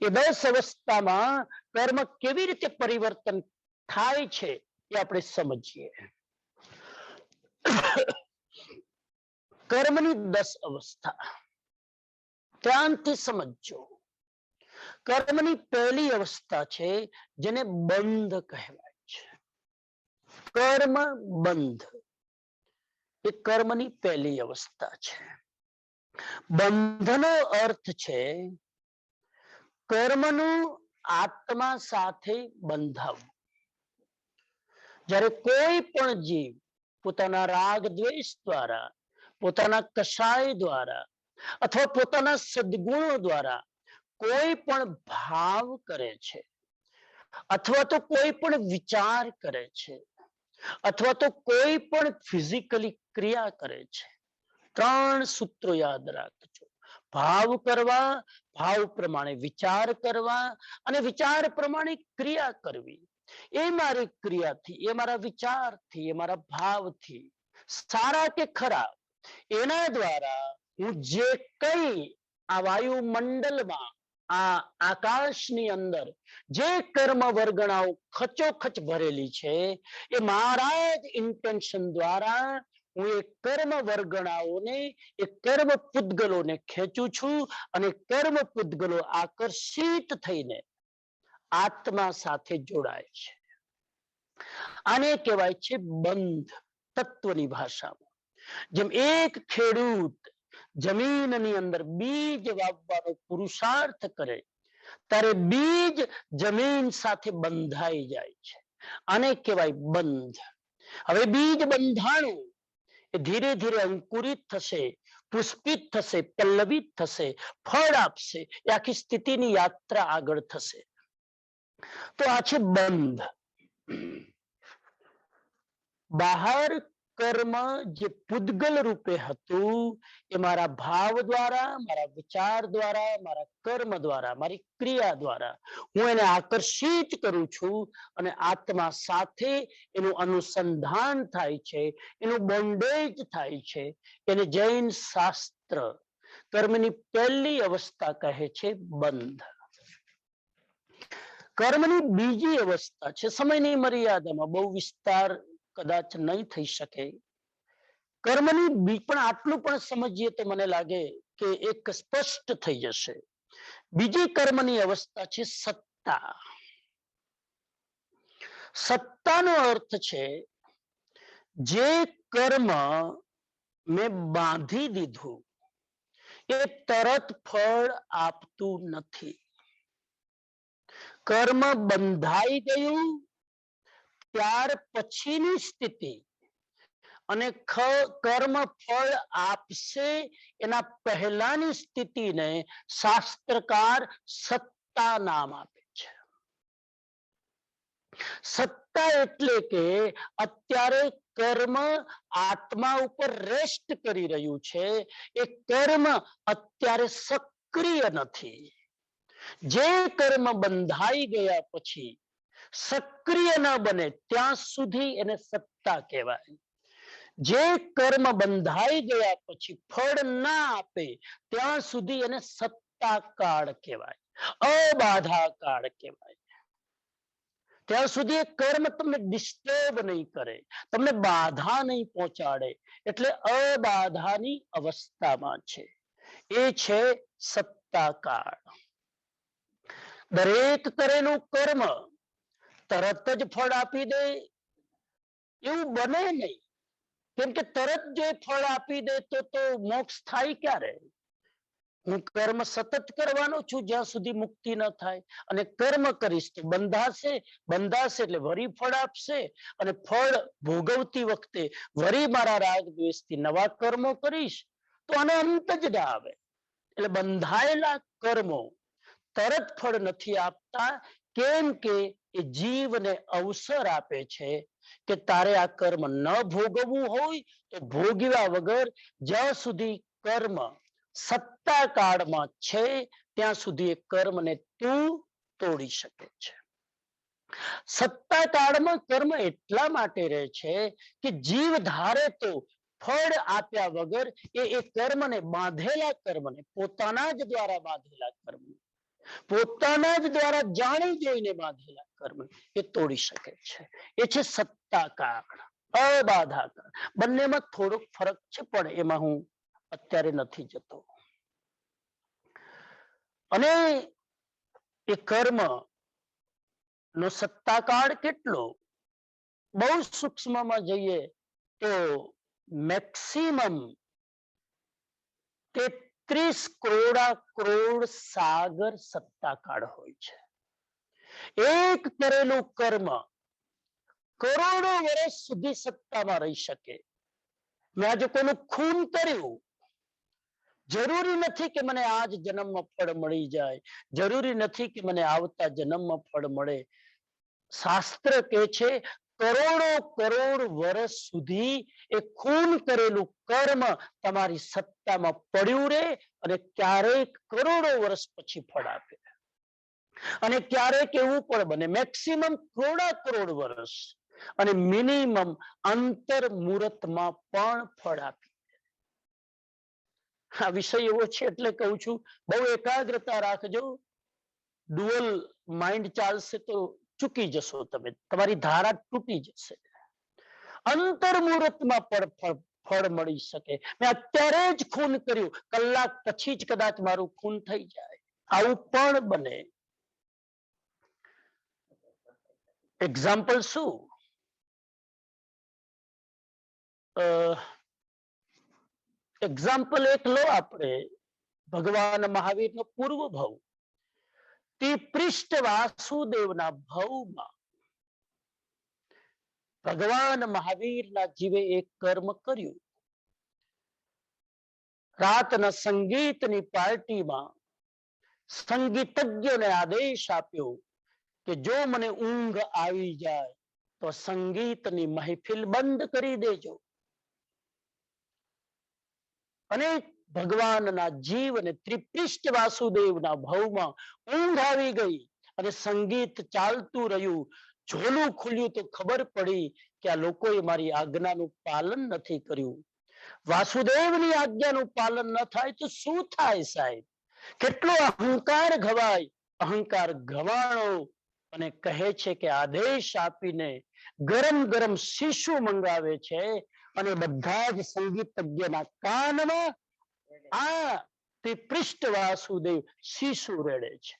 એ 10 અવસ્થામાં કર્મ કેવી રીતે પરિવર્તન થાય છે એ આપણે સમજીએ. કર્મની 10 અવસ્થા ધ્યાનથી સમજો. કર્મની પહેલી અવસ્થા છે જેને બંધ કહેવાય છે. કર્મ બંધ એ કર્મની પહેલી અવસ્થા છે. બંધનો અર્થ છે કર્મનું આત્મા સાથે બંધાવવું. જ્યારે કોઈ પણ જીવ પોતાના રાગ દ્વેષ દ્વારા, પોતાના કષાય દ્વારા અથવા પોતાના સદગુણો દ્વારા કોઈ પણ ભાવ કરે છે, અથવા તો કોઈ પણ વિચાર કરે છે, અથવા તો કોઈ પણ ફિઝિકલી ક્રિયા કરે છે, 3 સૂત્રો યાદ રાખજો. ભાવ કરવા, ભાવ પ્રમાણે વિચાર કરવા અને વિચાર પ્રમાણે ક્રિયા કરવી. એ મારી ક્રિયાથી, એ મારા વિચારથી, એ મારા ભાવથી, સારા કે ખરાબ, એના દ્વારા હું જે કંઈ આ વાયુમંડળમાં, આ આકાશની અંદર જે કર્મ વર્ગણાઓ ખચોખચ ભરેલી છે, એ મારા જ ઇન્ટેન્શન દ્વારા હું એ કર્મ વર્ગણાઓને, એ કર્મ પૂતગલોને ખેંચું છું અને કર્મ પૂતગલો આકર્ષિત થઈને આત્મા સાથે જોડાય છે. આને કહેવાય છે બંધ. તત્વની ભાષામાં જેમ એક ખેડૂત જમીનની અંદર બીજ વાવવાનો પુરુષાર્થ કરે ત્યારે બીજ જમીન સાથે બંધાઈ જાય છે. આને કહેવાય બંધ. હવે બીજ બંધાણું એ ધીરે ધીરે અંકુરિત થશે, પુષ્પિત થશે, પલ્લવિત થશે, ફળ આપશે. એ આખી સ્થિતિની યાત્રા આગળ થશે. તો આ છે બંધ. બહાર કર્મ જે પૂતગલ રૂપે હતું એ મારા ભાવ દ્વારા, મારા વિચાર દ્વારા, મારા કર્મ દ્વારા, મારી ક્રિયા દ્વારા હું એને આકર્ષિત કરું છું અને આત્મા સાથે એનું અનુસંધાન થાય છે, એનું બોન્ડેજ થાય છે. એને જૈન શાસ્ત્ર કર્મની પહેલી અવસ્થા કહે છે બંધ. કર્મની બીજી અવસ્થા છે, સમયની મર્યાદામાં બહુ વિસ્તાર કદાચ નહીં થઈ શકે. કર્મની પણ આટલું પણ સમજીએ તો મને લાગે કે એક સ્પષ્ટ થઈ જશે. બીજી કર્મની અવસ્થા છે સત્તા. સત્તાનો અર્થ છે જે કર્મ મેં બાંધી દીધું એ તરત ફળ આપતું નથી. કર્મ બંધાઈ ગયું ત્યાર પછીની સ્થિતિ અને કર્મ ફળ આપશે એના પહેલાની સ્થિતિને શાસ્ત્રકાર સત્તા નામ આપે છે. સત્તા એટલે કે અત્યારે કર્મ આત્મા ઉપર રેસ્ટ કરી રહ્યું છે. એ કર્મ અત્યારે સક્રિય નથી. જે કર્મ બંધાઈ ગયા પછી સક્રિય ન બને ત્યાં સુધી એને સત્તા કહેવાય. જે કર્મ બંધાઈ ગયા પછી ફળ ના આપે ત્યાં સુધી એને સત્તા કાળ કહેવાય, અબાધા કાળ કહેવાય. ત્યાં સુધી કર્મ તમને ડિસ્ટર્બ નહીં કરે, તમને બાધા નહીં પહોંચાડે, એટલે અબાધાની અવસ્થામાં છે. એ છે સત્તાકાળ. દરેક કરેલું કર્મ તરત જ ફળ આપી દે એવું બને નહીં. કેમ કે તરત જો ફળ આપી દે તો મોક્ષ થાય ક્યારે? હું કર્મ સતત કરવાનો છું જ્યાં સુધી મુક્તિ ન થાય. અને કર્મ કરીશ તો બંધાશે, બંધાશે એટલે વરી ફળ આપશે, અને ફળ ભોગવતી વખતે વરી મારા રાગ દ્વેષથી નવા કર્મો કરીશ તો આનો અંત જ ના આવે. એટલે બંધાયેલા કર્મો તરત ફળ નથી આપતા. કેમ કે એ જીવને અવસર આપે છે કે તારે આ કર્મ ન ભોગવવું હોય તો ભોગવ્યા વગર જ્યાં સુધી કર્મ સત્તા કાળમાં છે ત્યાં સુધી એ કર્મને તું તોડી શકે છે. સત્તા કાળમાં કર્મ એટલા માટે રહે છે કે જીવ ધારે તો ફળ આપ્યા વગર એ કર્મને, બાંધેલા કર્મને, પોતાના જ દ્વારા બાંધેલા કર્મને, પોતાના જ દ્વારા જાણી જોઈને બાંધેલા કર્મ એ તોડી શકે છે. એ છે સત્તાકાળ, અબાધાકાળ. બંનેમાં થોડોક ફરક છે પણ એમાં હું અત્યારે નથી જતો. અને એ કર્મ નો સત્તાકાળ કેટલો? બહુ સૂક્ષ્મમાં જઈએ તો મેક્સિમમ 33 કરોડ સાગર સત્તાકાળ હોય છે. એક કરેલું કર્મ કરોડો વર્ષ સુધી સત્તામાં રહી શકે. મેં આજે કોઈનું ખૂન કર્યું, જરૂરી નથી કે મને આજ જન્મમાં ફળ મળી જાય, જરૂરી નથી કે મને આવતા જન્મમાં ફળ મળે. શાસ્ત્ર કહે છે કરોડ વર્ષ સુધી એ ખૂન કરેલું કર્મ તમારી સત્તામાં પડ્યું રહે અને ક્યારેક કરોડો વર્ષ પછી ફળ આપે. અને ક્યારેક એવું પણ બને મેક્સિમમ કરોડ વર્ષ અને મિનિમમ અંતર મુહૂર્તમાં પણ ફળ આપે. આ વિષય એવો છે એટલે કહું છું, બહુ એકાગ્રતા રાખજો. ડુઅલ માઇન્ડ ચાલશે તો ચૂકી જશો તમે, તમારી ધારા તૂટી જશે. અંતર મુહૂર્તમાં પણ ફળ મળી શકે. મેં અત્યારે જ ખૂન કર્યું, કલાક પછી જ કદાચ મારું ખૂન થઈ જાય, આવું પણ બને. એક્ઝામ્પલ શું? એક્ઝામ્પલ એક લો આપણે, ભગવાન મહાવીરનો પૂર્વ ભાવ તે પૃષ્ઠ વાસુદેવના ભાવમાં ભગવાન મહાવીરના જીવે એક કર્મ કર્યું. રાતના સંગીતની પાર્ટીમાં સંગીતજ્ઞોને આદેશ આપ્યો કે જો મને ઊંઘ આવી જાય તો સંગીતની મહેફિલ બંધ કરી દેજો. અને ભગવાનના જીવ અને ત્રિપૃષ્ઠ વાસુદેવના ભાવમાં ઊંઘ આવી ગઈ અને સંગીત ચાલતું રહ્યું. ઝોલું ખુલ્યું તો ખબર પડી કે આ લોકોએ મારી આજ્ઞાનું પાલન નથી કર્યું. વાસુદેવની આજ્ઞાનું પાલન ન થાય તો શું થાય સાહેબ? કેટલો અહંકાર ઘવાય. અહંકાર ઘવાણો અને કહે છે કે આદેશ આપીને ગરમ ગરમ શીશુ મંગાવે છે અને બધા જ સંગીતજ્ઞના કાનમાં આ ત્રિપૃષ્ઠ વાસુદેવ શીશુ રેડે છે.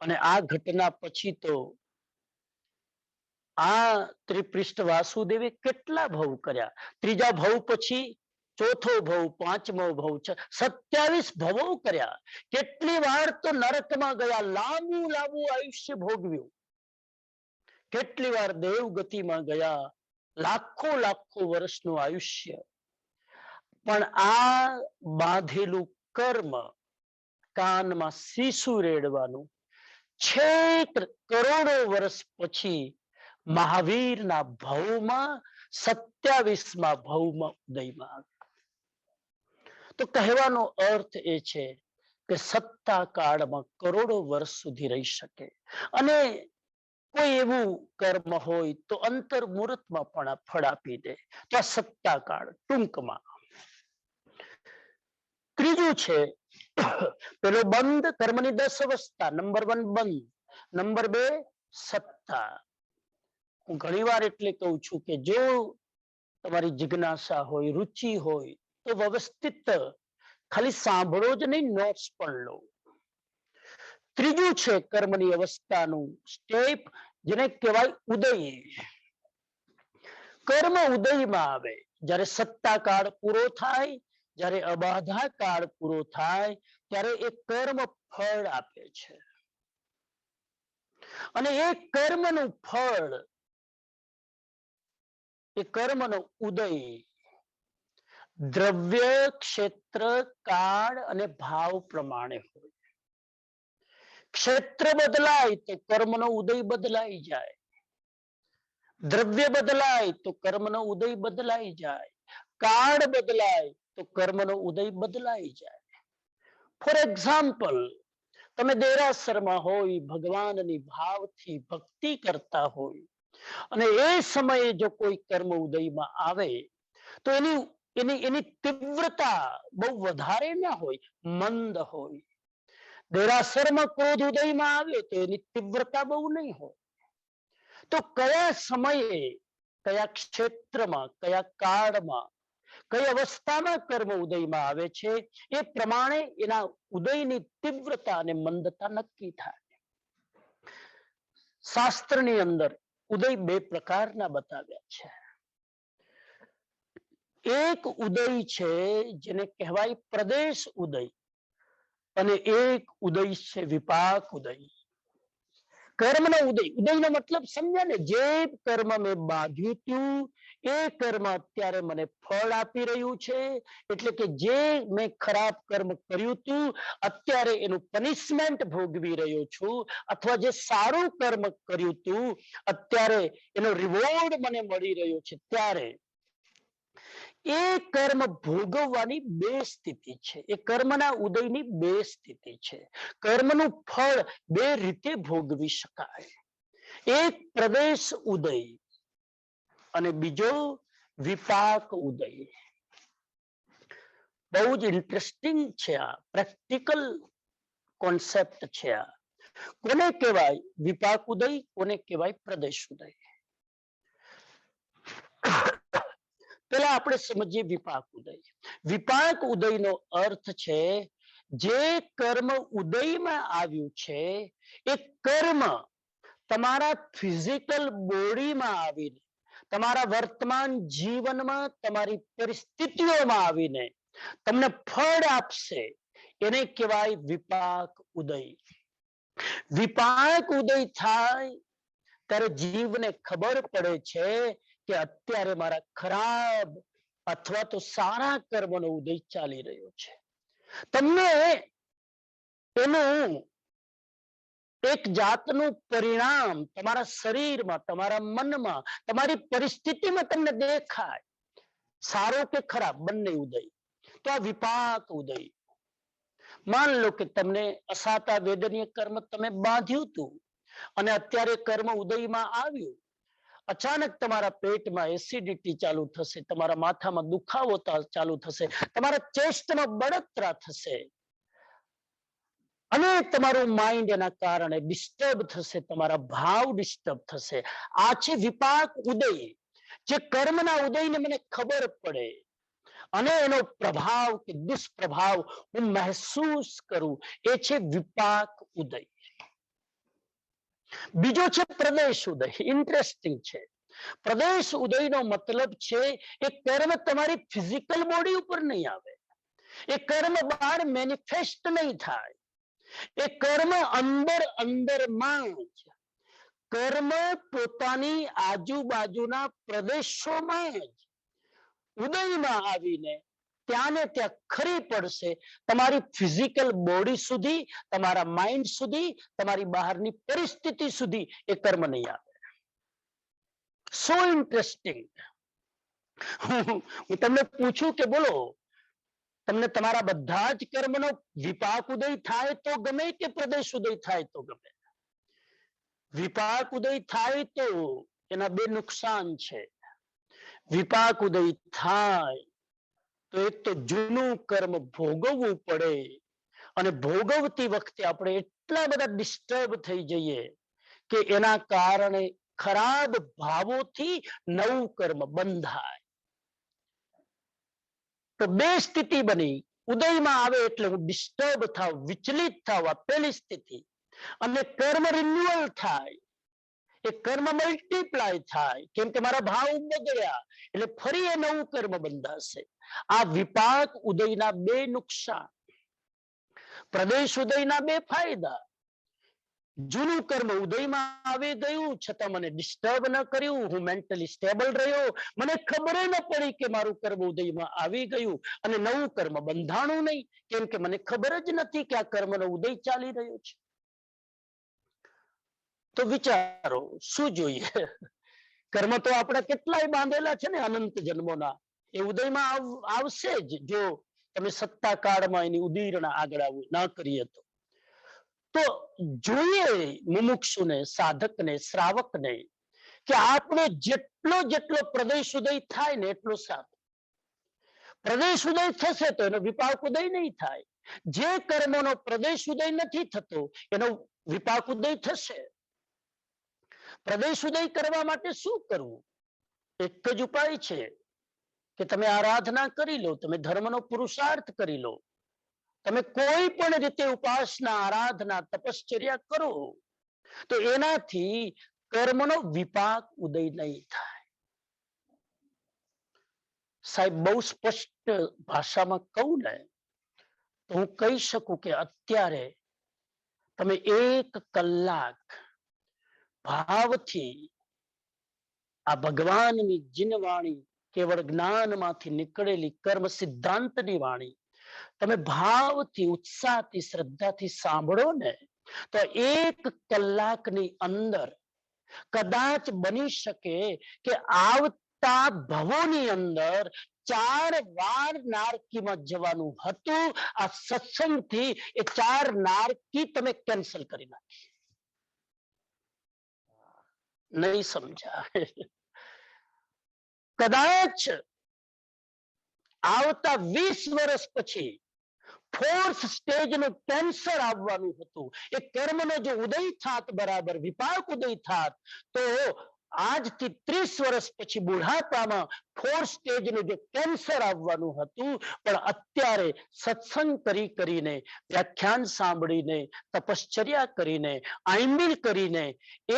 અને આ ઘટના પછી તો આ ત્રિપૃષ્ઠ વાસુદેવે કેટલા ભવ કર્યા. ત્રીજા ભવ પછી ચોથો ભવ, પાંચમો ભવ, 27 ભવો કર્યા. કેટલી વાર તો નરકમાં ગયા, લાંબુ લાંબુ આયુષ્ય ભોગવ્યું. કેટલી વાર દેવગતિમાં ગયા, લાખો લાખો વર્ષનું આયુષ્ય. પણ આ બાંધેલું કર્મ, કાનમાં શીશુ રેડવાનું, છેક કરોડો વર્ષ પછી મહાવીરના ભવમાં 27મા ભવમાં ઉદયમાં આવે. તો કહેવાનો અર્થ એ છે કે સત્તા કાળમાં કરોડો વર્ષ સુધી રહી શકે, અને કોઈ એવું કર્મ હોય તો અંતર મુહૂર્તમાં પણ આ ફળ આપી દે. તો આ સત્તા કાળ ટૂંકમાં. ત્રીજું છે પેલો બંધ, કર્મની 10 અવસ્થા. નંબર 1 બંધ, નંબર 2 સત્તા. હું ઘણી વાર એટલે કહું છું કે જો તમારી જિજ્ઞાસા હોય, રુચિ હોય, તો વ્યવસ્થિત ખાલી સાંભળો જ નહીં, નોટ્સ પણ લો. ત્રીજું છે કર્મની અવસ્થાનું સ્ટેપ, જેને કહેવાય ઉદય. કર્મ ઉદયમાં આવે જ્યારે સત્તા કાળ પૂરો થાય, જ્યારે અબાધા કાળ પૂરો થાય, ત્યારે એ કર્મ ફળ આપે છે. અને એ કર્મનું ફળ, એ કર્મનો ઉદય દ્રવ્ય, ક્ષેત્ર, કાળ અને ભાવ પ્રમાણે હોય. ક્ષેત્ર બદલાય તો કર્મનો ઉદય બદલાઈ જાય, દ્રવ્ય બદલાય તો કર્મનો ઉદય બદલાઈ જાય, કાળ બદલાય તો કર્મનો ઉદય બદલાઈ જાય. ફોર એક્ઝામ્પલ, તમે દેરાસરમાં હોય, ભગવાનની ભાવથી ભક્તિ કરતા હોય, અને એ સમયે જો કોઈ કર્મ ઉદયમાં આવે તો એની તીવ્રતા બહુ વધારે ના હોય, મંદ હોય. દેરાસરમાં ક્રોધ ઉદયમાં આવે તો એની તીવ્રતા બહુ નહીં હોય. તો કયા સમયે, કયા ક્ષેત્રમાં, કયા કાળમાં, કઈ અવસ્થામાં કર્મ ઉદયમાં આવે છે, એ પ્રમાણે એના ઉદયની તીવ્રતા અને મંદતા નક્કી થાય. શાસ્ત્રની અંદર ઉદય 2 પ્રકારના બતાવ્યા છે. એક ઉદય છે જેને કહેવાય પ્રદેશ ઉદય, અને એક ઉદય છે વિપાક ઉદય. કર્મનો ઉદય, ઉદયનો મતલબ સમજ્યા ને, જે કર્મ મેં બાંધ્યું હતું એ કર્મ અત્યારે મને ફળ આપી રહ્યું છે. એટલે કે જે મેં ખરાબ કર્મ કર્યું હતું અત્યારે એનું પનિશમેન્ટ ભોગવી રહ્યો છું, અથવા જે સારું કર્મ કર્યું હતું અત્યારે એનો રિવોર્ડ મને મળી રહ્યો છે. ત્યારે એ કર્મ ભોગવવાની 2 સ્થિતિ છે. એ કર્મના ઉદયની 2 સ્થિતિ છે. કર્મનું ફળ 2 રીતે ભોગવી શકાય. એક પ્રદેશ ઉદય અને બીજો વિપાક ઉદય. બહુ જ ઇન્ટરેસ્ટિંગ છે, આ પ્રેક્ટિકલ કોન્સેપ્ટ છે. આ કોને કહેવાય વિપાક ઉદય, કોને કહેવાય પ્રદેશ ઉદય? પેલા આપણે સમજીએ વિપાક ઉદય. વિપાક ઉદયનો અર્થ છે જે કર્મ ઉદયમાં આવ્યું છે એ કર્મ તમારા ફિઝિકલ બોડીમાં આવીને, તમારા વર્તમાન જીવનમાં, તમારી પરિસ્થિતિઓમાં આવીને તમને ફળ આપશે. એને કહેવાય વિપાક ઉદય. વિપાક ઉદય થાય ત્યારે જીવને ખબર પડે છે કે અત્યારે મારા ખરાબ અથવા તો સારા કર્મનો ઉદય ચાલી રહ્યો છે. તમને એનું એક જાતનું પરિણામ તમારા શરીરમાં, તમારા મનમાં, તમારી પરિસ્થિતિમાં તમને દેખાય, સારો કે ખરાબ બંને ઉદય. તો આ વિપાક ઉદય. માન લો કે તમને અસાતા વેદનીય કર્મ તમે બાંધ્યું હતું અને અત્યારે કર્મ ઉદયમાં આવ્યું. અચાનક તમારા પેટમાં એસિડિટી ચાલુ થશે, તમારા માથામાં દુખાવો ચાલુ થશે, તમારા ચેસ્ટમાં બળતરા થશે, અને તમારું માઇન્ડ એના કારણે ડિસ્ટર્બ થશે, તમારા ભાવ ડિસ્ટર્બ થશે. આ છે વિપાક ઉદય. જે કર્મના ઉદયને મને ખબર પડે અને એનો પ્રભાવ કે દુષ્પ્રભાવ હું મહેસૂસ કરું, એ છે વિપાક ઉદય. બીજો છે પ્રદેશ ઉદય. ઇન્ટરેસ્ટિંગ છે. પ્રદેશ ઉદયનો મતલબ છે એ કર્મ તમારી ફિઝિકલ બોડી ઉપર નહીં આવે, એ કર્મ બહાર મેનિફેસ્ટ નહીં થાય, એ કર્મ અંદર અંદરમાં જ, કર્મ પોતાની આજુબાજુના પ્રદેશોમાં જ ઉદયમાં આવીને ત્યાં ને ત્યાં ખરી પડશે, તમારી ફિઝિકલ બોડી સુધી, તમારા માઇન્ડ સુધી, તમારી બહારની પરિસ્થિતિ સુધી એ કર્મ નહીં આવે. સો ઇન્ટરેસ્ટિંગ. હું તમને પૂછું કે બોલો, તમને તમારા બધા જ કર્મનો વિપાક ઉદય થાય તો ગમે કે પ્રદેશ ઉદય થાય તો ગમે? વિપાક ઉદય થાય તો એના બે નુકસાન છે. વિપાક ઉદય થાય તો એક તો જૂનું કર્મ ભોગવવું પડે, અને ભોગવતી વખતે આપણે એટલા બધા ડિસ્ટર્બ થઈ જઈએ કે એના કારણે ખરાબ ભાવોથી નવું કર્મ બંધાય. તો બે સ્થિતિ બની, ઉદયમાં આવે એટલે હું ડિસ્ટર્બ થાવ, વિચલિત થાવ, આ પહેલી સ્થિતિ. અને કર્મ રિન્યુઅલ થાય, એ કર્મ મલ્ટીપ્લાય થાય, કેમ કે મારા ભાવ બગડ્યા એટલે ફરી એ નવું કર્મ બંધાશે. આ વિપાક ઉદયના બે નુકસાન, પ્રદેશ ઉદયના બે ફાયદા. જૂનું કર્મ ઉદયમાં આવી ગયું છતાં મને ડિસ્ટર્બ ન કર્યું, હું મેન્ટલી સ્ટેબલ રહ્યો, મને ખબર ન પડી કે મારું કર્મ ઉદયમાં આવી ગયું, અને નવું કર્મ બંધાણું નહીં, કેમ કે મને ખબર જ નથી કે આ કર્મનો ઉદય ચાલી રહ્યો છે. તો વિચારો શું જોઈએ? કર્મ તો આપણે કેટલાય બાંધેલા છે ને અનંત જન્મોના, એ ઉદયમાં આવશે જ જો તમે સત્તા કાળમાં એની ઉદીરણા આગળ આવું ના કરીએ તો. તો જોઈએ મુમુક્ષુને, સાધકને, શ્રાવકને કે આપણે જેટલો પ્રદેશ ઉદય થાય ને એટલો સારું. પ્રદેશ ઉદય થશે તો એનો વિપાક ઉદય નહીં થાય. જે કર્મોનો પ્રદેશ ઉદય નથી થતો એનો વિપાક ઉદય થશે. પ્રદેશ ઉદય કરવા માટે શું કરવું? એક જ ઉપાય છે કે તમે આરાધના કરી લો, તમે ધર્મનો પુરુષાર્થ કરી લો, તમે કોઈ પણ રીતે ઉપાસના, આરાધના, તપશ્ચર્યા કરો તો એનાથી કર્મનો વિપાક ઉદય નહીં થાય. સાહેબ બહુ સ્પષ્ટ ભાષામાં કહું ને તો હું કહી શકું કે અત્યારે તમે 1 કલાક ભાવથી આ ભગવાનની જીનવાણી, કેવળ જ્ઞાનમાંથી નીકળેલી કર્મ સિદ્ધાંતની વાણી તમે ભાવથી, ઉત્સાહથી, શ્રદ્ધાથી સાંભળો ને તો 1 કલાકની અંદર કદાચ બની શકે કે આવતા ભવોની અંદર 4 વાર નારકીમાં જવાનું હતું, આ સત્સંગથી એ 4 નારકી તમે કેન્સલ કરી નાખી. નહીં સમજાય. કદાચ આવતા 20 વર્ષ પછી 4th સ્ટેજનું કેન્સર આવવાનું હતું, એ કર્મનો જો ઉદય થાત, બરાબર વિપાક ઉદય થાત, તો આજથી 30 વર્ષ પછી બુઢાપામાં 4th સ્ટેજનું જો કેન્સર આવવાનું હતું. પણ અત્યારે સત્સંગ કરીને, વ્યાખ્યાન સાંભળીને, તપશ્ચર્યા કરીને, આઈંબિલ કરીને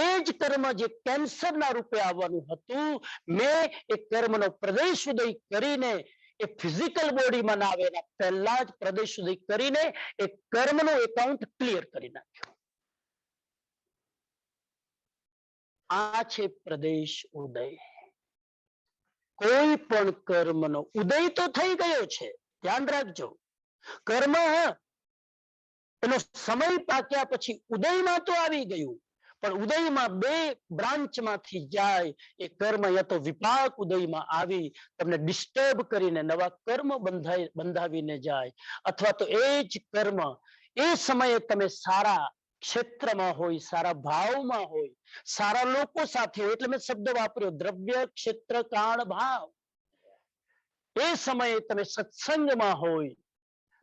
એ જ કર્મ જે કેન્સરના રૂપે આવવાનું હતું, મેં એ કર્મનો પ્રદેશ ઉદય કરીને એ ફિઝિકલ બોડીમાં ના આવે એના પહેલા જ પ્રદેશ ઉદય કરીને એ કર્મનો એકાઉન્ટ ક્લિયર કરી નાખ્યો. આ છે પ્રદેશ ઉદય. કોઈ પણ કર્મનો ઉદય તો થઈ ગયો છે, ધ્યાન રાખજો. કર્મ એનો સમય પાક્યા પછી ઉદયમાં તો આવી ગયું, પણ ઉદયમાં 2 બ્રાન્ચમાંથી જાય એ કર્મ, યા તો વિપાક ઉદયમાં આવી તમને ડિસ્ટર્બ કરીને નવા કર્મ બંધાવીને જાય, અથવા તો એ જ કર્મ એ સમયે તમે સારા ક્ષેત્રમાં હોય, સારા ભાવમાં હોય, સારા લોકો સાથે હોય, એટલે મેં શબ્દ વાપર્યો દ્રવ્ય, ક્ષેત્ર, કાળ, ભાવ. એ સમયે તમે સત્સંગમાં હોય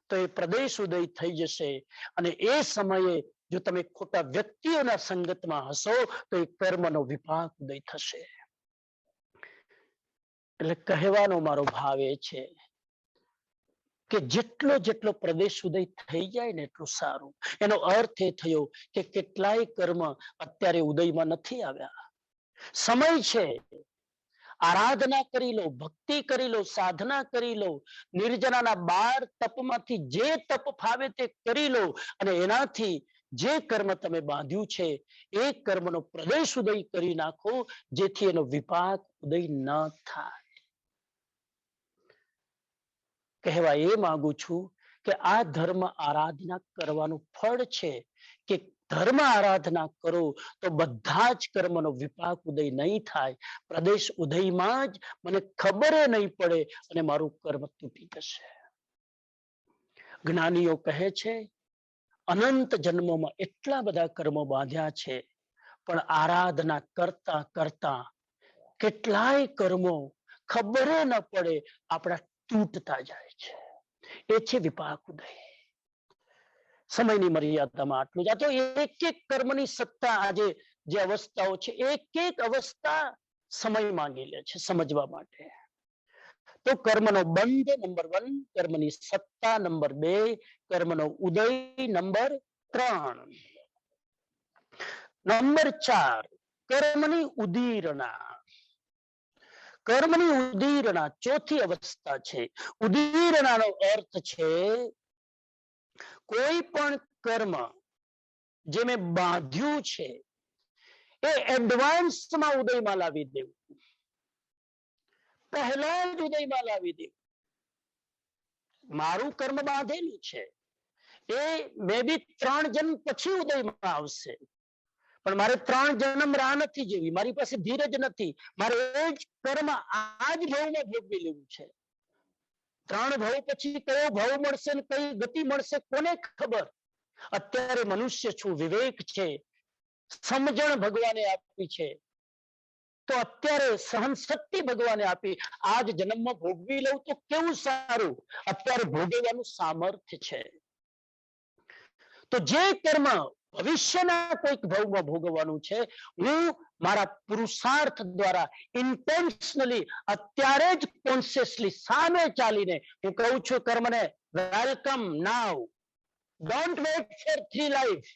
તો એ પ્રદેશ ઉદય થઈ જશે. અને એ સમયે જો તમે ખોટા વ્યક્તિઓના સંગતમાં હશો તો એ કર્મનો વિપાક ઉદય થશે. એટલે કહેવાનો મારો ભાવ એ છે કે જેટલો પ્રદેશ ઉદય થઈ જાય ને એટલું સારું. એનો અર્થ એ થયો કે કેટલાય કર્મ અત્યારે ઉદયમાં નથી આવ્યા, સમય છે, આરાધના કરી લો, ભક્તિ કરી લો, સાધના કરી લો, નિર્જનાના 12 તપમાંથી જે તપ ફાવે તે કરી લો અને એનાથી જે કર્મ તમે બાંધ્યું છે એ કર્મનો પ્રદેશ ઉદય કરી નાખો, જેથી એનો વિપાક ઉદય ન થાય. કહેવા એ માંગુ છું કે આ ધર્મ આરાધના કરવાનું ફળ છે કે ધર્મ આરાધના કરો તો બધા જ કર્મનો વિપાક ઉદય નહીં થાય, પ્રદેશ ઉદયમાં જ મને ખબર નહીં પડે અને મારું કર્મ તૂટી જશે. જ્ઞાનીઓ કહે છે અનંત જન્મોમાં એટલા બધા કર્મો બાંધ્યા છે, પણ આરાધના કરતા કરતા કેટલાય કર્મો ખબર ન પડે આપણા તૂટતા જાય છે. એ છે વિપાક ઉદય. સમયની મર્યાદામાં આટલું જ. આ તો એક એક કર્મની સત્તા, આજે જે અવસ્થાઓ છે એક એક અવસ્થા સમય માંગી લે છે સમજવા માટે. તો કર્મનો બંધ નંબર 1, કર્મની સત્તા નંબર 2, કર્મનો ઉદય નંબર 3. નંબર 4, કર્મની ઉદીરણા. કર્મની ઉદીરણા ચોથી અવસ્થા છે. ઉદીરણાનો અર્થ છે કોઈ પણ કર્મ જે મેં બાંધ્યું છે એ એડવાન્સમાં ઉદયમાં લાવી દેવું, પહેલા જ ઉદયમાં લાવી દેવું. મારું કર્મ બાંધેલું છે એ મે બી 3 જન્મ પછી ઉદયમાં આવશે, પણ મારે 3 જન્મ રાહ નથી જોવી, મારી પાસે ધીરજ નથી, મારે એ જ કર્મ આ જ ભાવમાં ભોગવી લેવું છે. 3 ભાવ પછી કયો ભાવ મળશે ને કઈ ગતિ મળશે કોને ખબર. અત્યારે મનુષ્ય છું, વિવેક છે, સમજણ ભગવાને આપી છે, તો અત્યારે સહન શક્તિ ભગવાને આપી, આજ જન્મમાં ભોગવી લઉં તો કેવું સારું. અત્યારે ભોગવવાનું સામર્થ્ય છે. તો જે કર્મ ભવિષ્યના કોઈક ભાવમાં ભોગવવાનું છે, હું મારા પુરુષાર્થ દ્વારા ઇન્ટેન્શનલી અત્યારે જ કોન્શિયસલી સામે ચાલીને હું કહું છું કર્મને welcome now, don't wait for 3 life.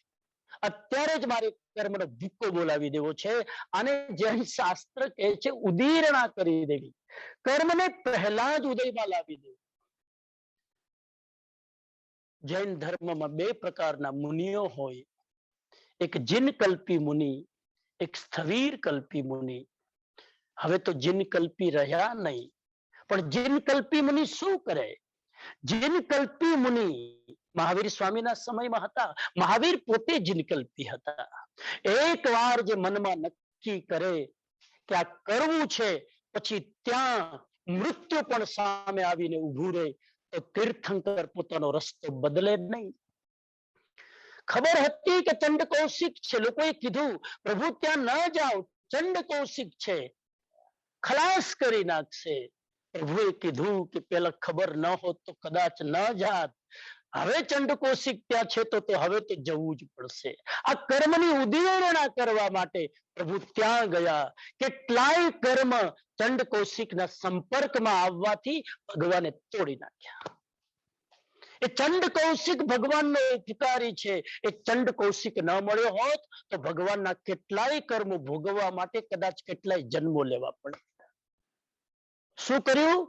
અત્યારે જ મારે કર્મનો ભૂક્કો બોલાવી દેવો છે. અને જૈન શાસ્ત્ર કહે છે ઉદીરણા કરી દેવી, કર્મને પહેલા જ ઉદયમાં લાવી દેવું. જૈન ધર્મમાં 2 પ્રકારના મુનિઓ હોય, એક જીનકલ્પી મુનિ, એક સ્થવીર કલ્પી મુનિ. હવે તો જીનકલ્પી રહ્યા નહીં, પણ જીનકલ્પી મુનિ શું કરે? જીનકલ્પી મુનિ મહાવીર સ્વામીના સમયમાં હતા. મહાવીર પોતે જીનકલ્પી હતા. એક વાર જે મનમાં નક્કી કરે કે આ કરવું છે, પછી ત્યાં મૃત્યુ પણ સામે આવીને ઊભું રહે તો તીર્થંકર પોતાનો રસ્તો બદલે નહીં. ખબર હતી કે ચંડ કૌશિક છે, લોકોએ કીધું પ્રભુ ત્યાં ન જાઓ, ચંડ કૌશિક છે, ખલાસ કરી નાખશે. પ્રભુએ કીધું કે પેલા ખબર ન હોત તો કદાચ ન જાત, હવે ચંડ કૌશિક ત્યાં છે તો હવે તો જવું જ પડશે. આ કર્મની ઉદીરણા કરવા માટે પ્રભુ ત્યાં ગયા. કેટલાય કર્મ ચંડ કૌશિકના સંપર્કમાં આવવાથી ભગવાને તોડી નાખ્યા. એ ચંડ કૌશિક ભગવાનનો અધિકારી છે. એ ચંડ કૌશિક ન મળ્યો હોત તો ભગવાનના કેટલાય કર્મો ભોગવવા માટે કદાચ કેટલાય જન્મો લેવા પડે. શું કર્યું?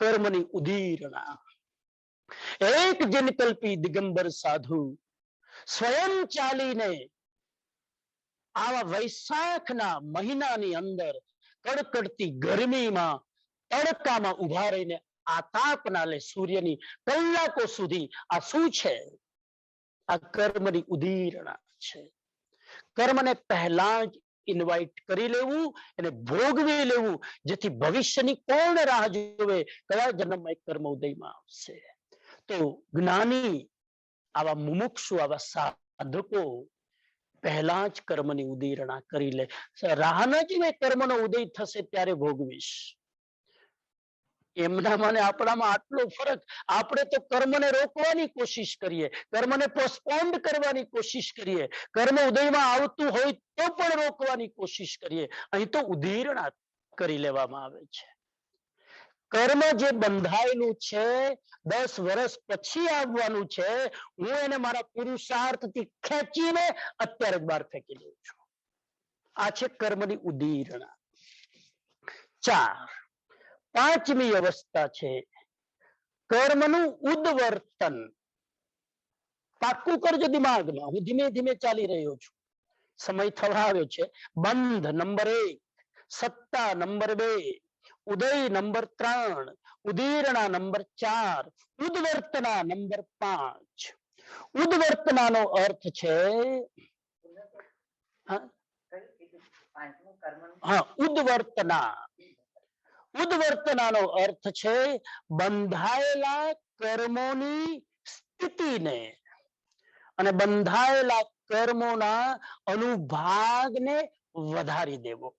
કર્મની ઉદીરણા. એક જીનકલ્પી દિગંબર સાધુ સ્વયં ચાલીને આવા વૈશાખના મહિનાની અંદર કડકડતી ગરમીમાં તડકામાં ઉભા રહીને આતાપના લે સૂર્યની કલાકો સુધી. આ શું છે? આ કર્મની ઉદીરણા છે. કર્મને પહેલા જ ઇન્વાઇટ કરી લેવું અને ભોગવી લેવું, જેથી ભવિષ્યની કોણ રાહ જોવે, કયા જન્મમાં એક કર્મ ઉદયમાં આવશે. તો જ્ઞાની આવા મુમુક્ષુ આવા સાધકો પહેલા જ કર્મની ઉદીરણા કરી લે. રાહ ન જોવે કર્મનો ઉદય થશે ત્યારે ભોગવીશ. એમનામાં ને આપણામાં આટલો ફરક. આપણે તો કર્મને રોકવાની કોશિશ કરીએ, કર્મને પોસ્ટપોન્ડ કરવાની કોશિશ કરીએ, કર્મ ઉદયમાં આવતું હોય તો પણ રોકવાની કોશિશ કરીએ. અહીં તો ઉદીરણા કરી લેવામાં આવે છે. કર્મ જે બંધાયેલું છે 10 વર્ષ પછી આવવાનું છે, હું એને મારા પુરુષાર્થથી ખેંચીને અત્યારે જ બહાર ફેંકી દઉં છું. આ છે કર્મની ઉદીરણા. 4. પાંચમી અવસ્થા છે કર્મનું ઉદ્વર્તન. પાક્કું કરજો દિમાગમાં, હું ધીમે ધીમે ચાલી રહ્યો છું, સમય થવા આવ્યો છે. બંધ નંબર 1, સત્તા નંબર 2, ઉદય નંબર 3, ઉદીરણા નંબર 4, ઉદ્વર્તના નંબર 5. ઉદ્વર્તનાનો અર્થ છે ઉદ્વર્તના. ઉદ્વર્તનાનો અર્થ છે બંધાયેલા કર્મોની સ્થિતિને અને બંધાયેલા કર્મોના અનુભાગને વધારી દેવો.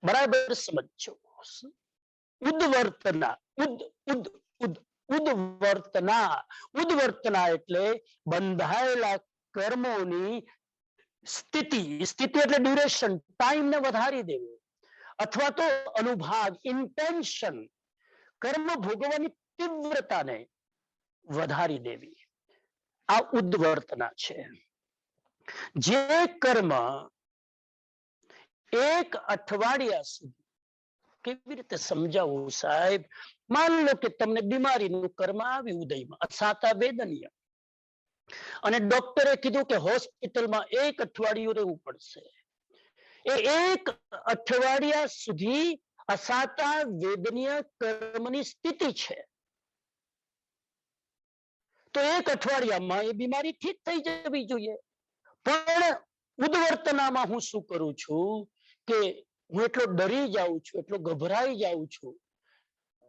બરાબર સમજો. ઉદ્વર્તના, ઉદ્વર્તના, ઉદ્વર્તના એટલે બંધાયેલા કર્મોની સ્થિતિ. સ્થિતિ એટલે ડ્યુરેશન, ટાઈમ ને વધારી દેવો, અથવા તો અનુભાગ, ઇન્ટેન્શન, કર્મ ભોગવવાની તીવ્રતાને વધારી દેવી. આ ઉદ્વર્તના છે. જે કર્મ 1 અઠવાડિયા સુધી, કેવી રીતે સમજાવું સાહેબ? માન લો કે તમને બીમારીનું કર્મ આવ્યું ઉદયમાં, અસાતા વેદનીય, અને ડોક્ટરે કીધું કે હોસ્પિટલમાં 1 અઠવાડિયું રહેવું પડશે. એ 1 અઠવાડિયા સુધી અસાતા વેદનીય કર્મની સ્થિતિ છે. તો 1 અઠવાડિયામાં એ બીમારી ઠીક થઈ જવી જોઈએ. પણ ઉદ્વર્તનામાં હું શું કરું છું કે હું એટલો ડરી જાઉં છું, એટલો ગભરાઈ જાઉં છું,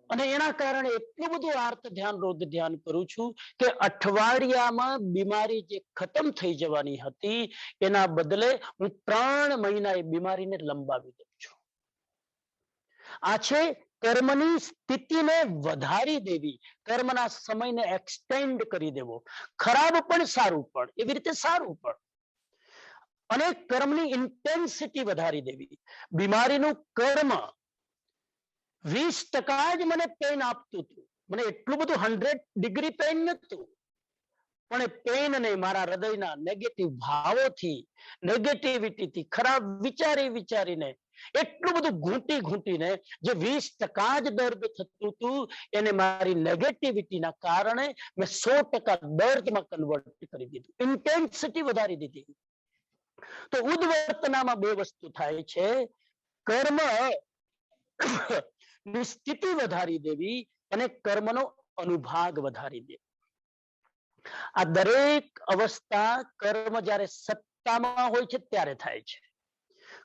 અને એના કારણે એટલું બધું આર્ત ધ્યાન, રોધ ધ્યાન કરું છું કે અઠવાડિયામાં બીમારી જે ખતમ થઈ જવાની હતી એના બદલે હું 3 મહિના એ બીમારીને લંબાવી દઉં છું. આ છે કર્મની સ્થિતિને વધારી દેવી, કર્મના સમયને એક્સટેન્ડ કરી દેવો. ખરાબ પણ સારું પણ, એવી રીતે સારું પણ. અને કર્મની ઇન્ટેન્સિટી વધારી દેવી. બીમારીનું કર્મ 20% જ મને પેઇન આપતું હતું, મને એટલું બધું 100 ડિગ્રી પેઇન નતું, પણ એ પેઇનને મારા હૃદયના નેગેટિવ ભાવોથી, નેગેટિવિટીથી, ખરાબ વિચારીને એટલું બધું ઘૂંટીને જે 20% જ દર્દ થતું હતું એને મારી નેગેટિવિટીના કારણે મેં 100% દર્દમાં કન્વર્ટ કરી દીધું, ઇન્ટેન્સિટી વધારી દીધી. તો ઉદ્વર્તનામાં 2 વસ્તુ થાય છે, કર્મ ની સ્થિતિ વધારી દેવી અને કર્મનો અનુભાગ વધારી દેવો. આ દરેક અવસ્થા કર્મ જ્યારે સત્તામાં હોય છે ત્યારે થાય છે.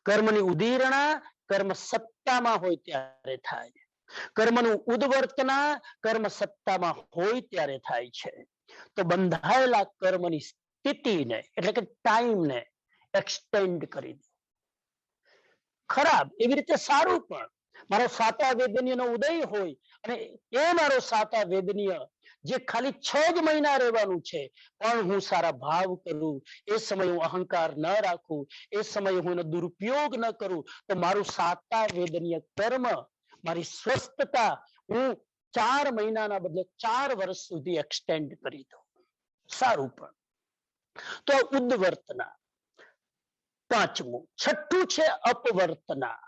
કર્મની ઉદીરણા કર્મ સત્તામાં હોય ત્યારે થાય. કર્મનું ઉદ્વર્તના કર્મ સત્તામાં હોય ત્યારે થાય છે. તો બંધાયેલા કર્મની સ્થિતિને એટલે કે ટાઈમને એક્સટેન્ડ કરી દે. ખરાબ એવી રીતે સારું પણ. મારો સાતા વેદનીયનો ઉદય હોય અને એ મારો સાતા વેદનીય જે ખાલી 6 જ મહિના રહેવાનું છે, પણ હું સારા ભાવ કરું, એ સમયે હું અહંકાર ન રાખું, એ સમયે હું એનો દુરુપયોગ ન કરું, તો મારું સાતા વેદનીય કર્મ, મારી સ્વસ્થતા હું 4 મહિનાના બદલે 4 વર્ષ સુધી એક્સટેન્ડ કરી દઉં. સારું પણ. તો ઉદ્વર્તના 5મું. 6ઠું છે અપવર્તના.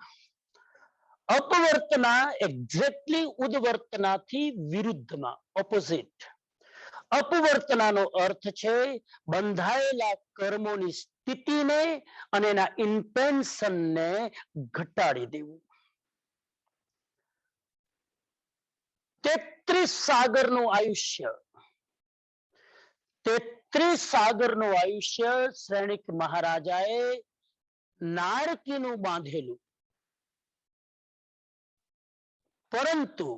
અપવર્તના એક્ઝેક્ટલી ઉદ્વર્તનાથી વિરુદ્ધમાં, ઓપોઝિટ. અપવર્તનાનો અર્થ છે બંધાયેલા કર્મોની સ્થિતિને અને એના ઇન્ટેન્શનને ઘટાડી દેવું. 33 સાગરનું આયુષ્ય, 33 સાગરનું આયુષ્ય શ્રેણિક મહારાજાએ નાળકીનું બાંધેલું, પરંતુ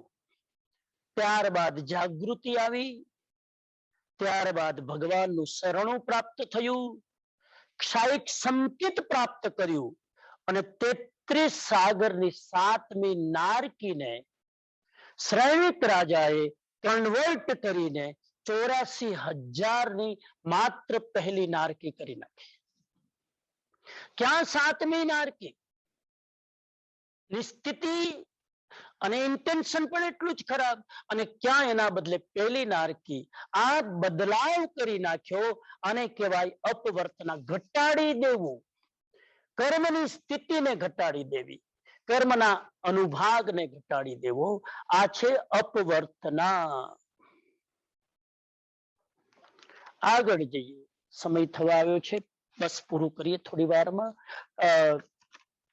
ત્યારબાદ જાગૃતિ આવી, ત્યારબાદ ભગવાનનું શરણું પ્રાપ્ત થયું, ક્ષાયિક સંકેત પ્રાપ્ત કર્યું, અને 33 સાગરની 7મી નારકીને શ્રેણિક રાજાએ કન્વર્ટ કરીને 84,000ની માત્ર પહેલી નારકી કરી નાખી. ક્યાં 7મી નારકી ની સ્થિતિ અને ઇન્ટેન્શન પણ એટલું જ ખરાબ, અને ક્યાં એના બદલે પેલી નારકી. આ બદલાવ કરી નાખ્યો, આને કહેવાય અપવર્તના, ઘટાડી દેવું, કર્મની સ્થિતિને ઘટાડી દેવી, કર્મના અનુભાગને ઘટાડી દેવો, આ છે અપવર્તના. આગળ જઈએ, સમય થવા આવ્યો છે, બસ પૂરું કરીએ થોડી વારમાં.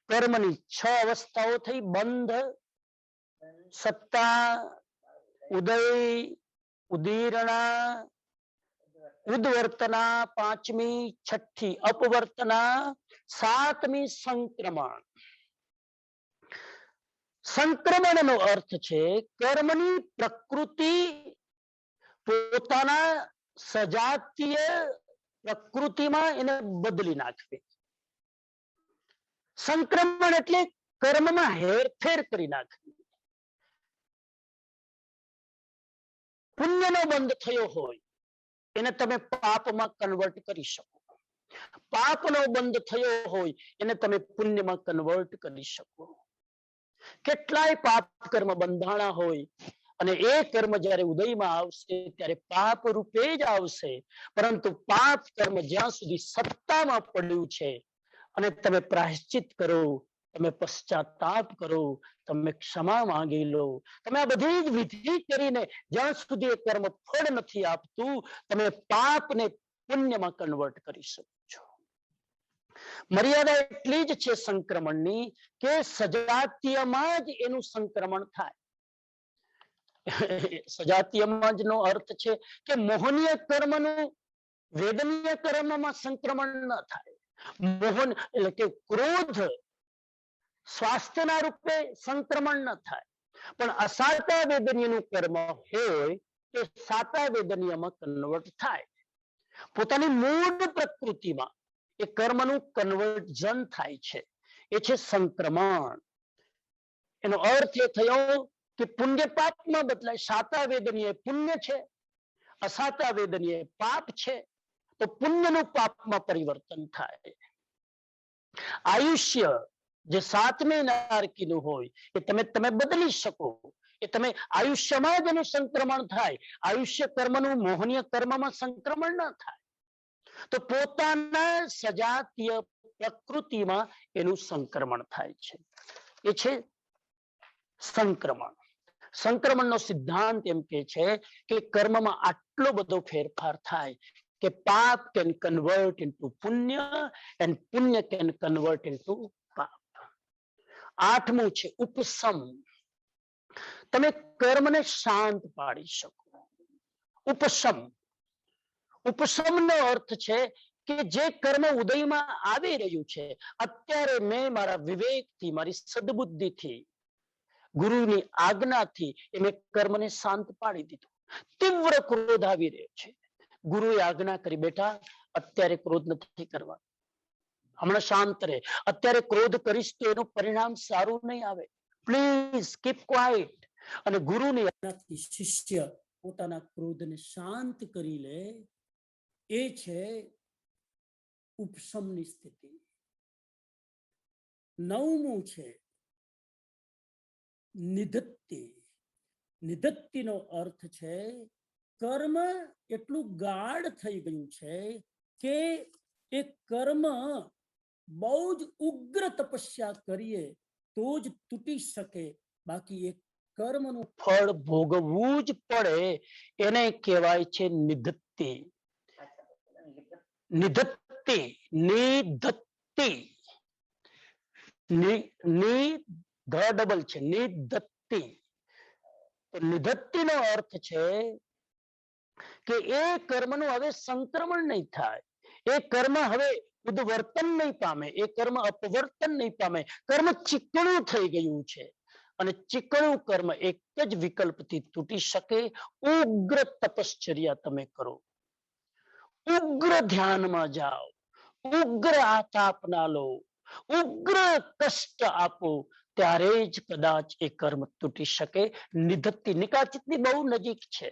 કર્મની 6 અવસ્થાઓ થઈ: બંધ, સત્તા, ઉદય, ઉદીરણા, ઉદ્વર્તના, 5મી, 6ઠ્ઠી અપવર્તના, 7મી સંક્રમણ. સંક્રમણનો અર્થ છે કર્મની પ્રકૃતિ પોતાના સજાતીય પ્રકૃતિમાં એને બદલી નાખવી. સંક્રમણ એટલે કર્મમાં હેરફેર કરી નાખવી. પુણ્યનો બંધ થયો હોય એને તમે પાપમાં કન્વર્ટ કરી શકો, પાપનો બંધ થયો હોય એને તમે પુણ્યમાં કન્વર્ટ કરી શકો. કેટલાય પાપ કર્મ બંધાણા હોય અને એ કર્મ જ્યારે ઉદયમાં આવશે ત્યારે પાપ રૂપે જ આવશે, પરંતુ પાપ કર્મ જ્યાં સુધી સત્તામાં પડ્યું છે અને તમે પ્રાયશ્ચિત કરો, તમે પશ્ચાતાપ કરો, તમે ક્ષમા માંગી લો, તમે આ બધી જ વિધિ કરીને જ્યાં સુધી એ કર્મ ફળ નથી આપતું, તમે પાપને પુણ્યમાં કન્વર્ટ કરી શકો છો. મર્યાદા એટલી જ છે સંક્રમણની કે સજાતીયમાં જ એનું સંક્રમણ થાય. સજાતીયમાં જ નો અર્થ છે કે મોહનીય કર્મનું વેદનીય કર્મમાં સંક્રમણ ન થાય. મોહન એટલે કે ક્રોધ સ્વાસ્થ્યના રૂપે સંક્રમણ ન થાય, પણ અસાતા વેદનીયનું કર્મ હોય તો સાતા વેદનીયમાં કન્વર્ટ થાય. પોતાની મૂળ પ્રકૃતિમાં એ કર્મનું કન્વર્ઝન થાય છે, એ છે સંક્રમણ. એનો અર્થ એ થયો કે પુણ્ય પાપમાં બદલાય. સાતા વેદનીય પુણ્ય છે, અસાતા વેદનીય પાપ છે, તો પુણ્યનું પાપમાં પરિવર્તન થાય. આયુષ્ય જે 7મી નારકીનું હોય એ તમે બદલી શકો, એ તમે આયુષ્યમાં જ એનું સંક્રમણ થાય. આયુષ્ય કર્મનું મોહનીય કર્મમાં સંક્રમણ ન થાય, તો પોતાના સજાતીય પ્રકૃતિમાં એનું સંક્રમણ થાય છે, એ છે સંક્રમણ. સંક્રમણનો સિદ્ધાંત એમ કે છે કે કર્મમાં આટલો બધો ફેરફાર થાય કે પાપ કેન કન્વર્ટ ઇન્ટુ પુણ્ય એન્ડ પુણ્ય કેન કન્વર્ટ ઇન્ટુ પાપ. 8મું છે ઉપસમ. તમે કર્મને શાંત પાડી શકો. ઉપસમ, ઉપસમનો અર્થ છે કે જે કર્મ ઉદયમાં આવી રહ્યું છે, અત્યારે મેં મારા વિવેકથી, મારી સદબુદ્ધિથી, ગુરુની આજ્ઞાથી એ મેં કર્મને શાંત પાડી દીધું. તીવ્ર ક્રોધ આવી રહ્યો છે, ગુરુએ આજ્ઞા કરી, બેટા અત્યારે ક્રોધ નથી કરવા, હમણાં શાંત રહે, અત્યારે ક્રોધ કરીશ તો એનું પરિણામ સારું નહીં આવે, પ્લીઝ કીપ ક્વાઇટ. અને ગુરુની આજ્ઞાથી શિષ્ય પોતાના ક્રોધને શાંત કરી લે, એ છે ઉપશમની સ્થિતિ. 9મું છે નિધત્તિ. નિધત્તિનો અર્થ છે કર્મ એટલું ગાઢ થઈ ગયું છે કે એ કર્મ બહુ જ ઉગ્ર તપસ્યા કરીએ તો જ તૂટી શકે, બાકી એ કર્મનું ફળ ભોગવવું જ પડે, એને કહેવાય છે નિધત્તિ. નિધત્તિ, નિધત્તિ, ડબલ છે, નિધત્તિ. નિધત્તિનો અર્થ છે કે એ કર્મનું હવે સંક્રમણ નહીં થાય, એ કર્મ હવે ઉદ્વર્તન નહીં પામે, એ કર્મ અપવર્તન નહીં પામે, કર્મ ચીકણું થઈ ગયું છે. અને ચીકણું કર્મ એક જ વિકલ્પથી તૂટી શકે, ઉગ્ર તપશ્ચર્યા તમે કરો, ઉગ્ર ધ્યાનમાં જાઓ, ઉગ્ર આતાપના લો, ઉગ્ર કષ્ટ આપો, ત્યારે જ કદાચ એ કર્મ તૂટી શકે. નિધત્તિ નિકાચિતની બહુ નજીક છે,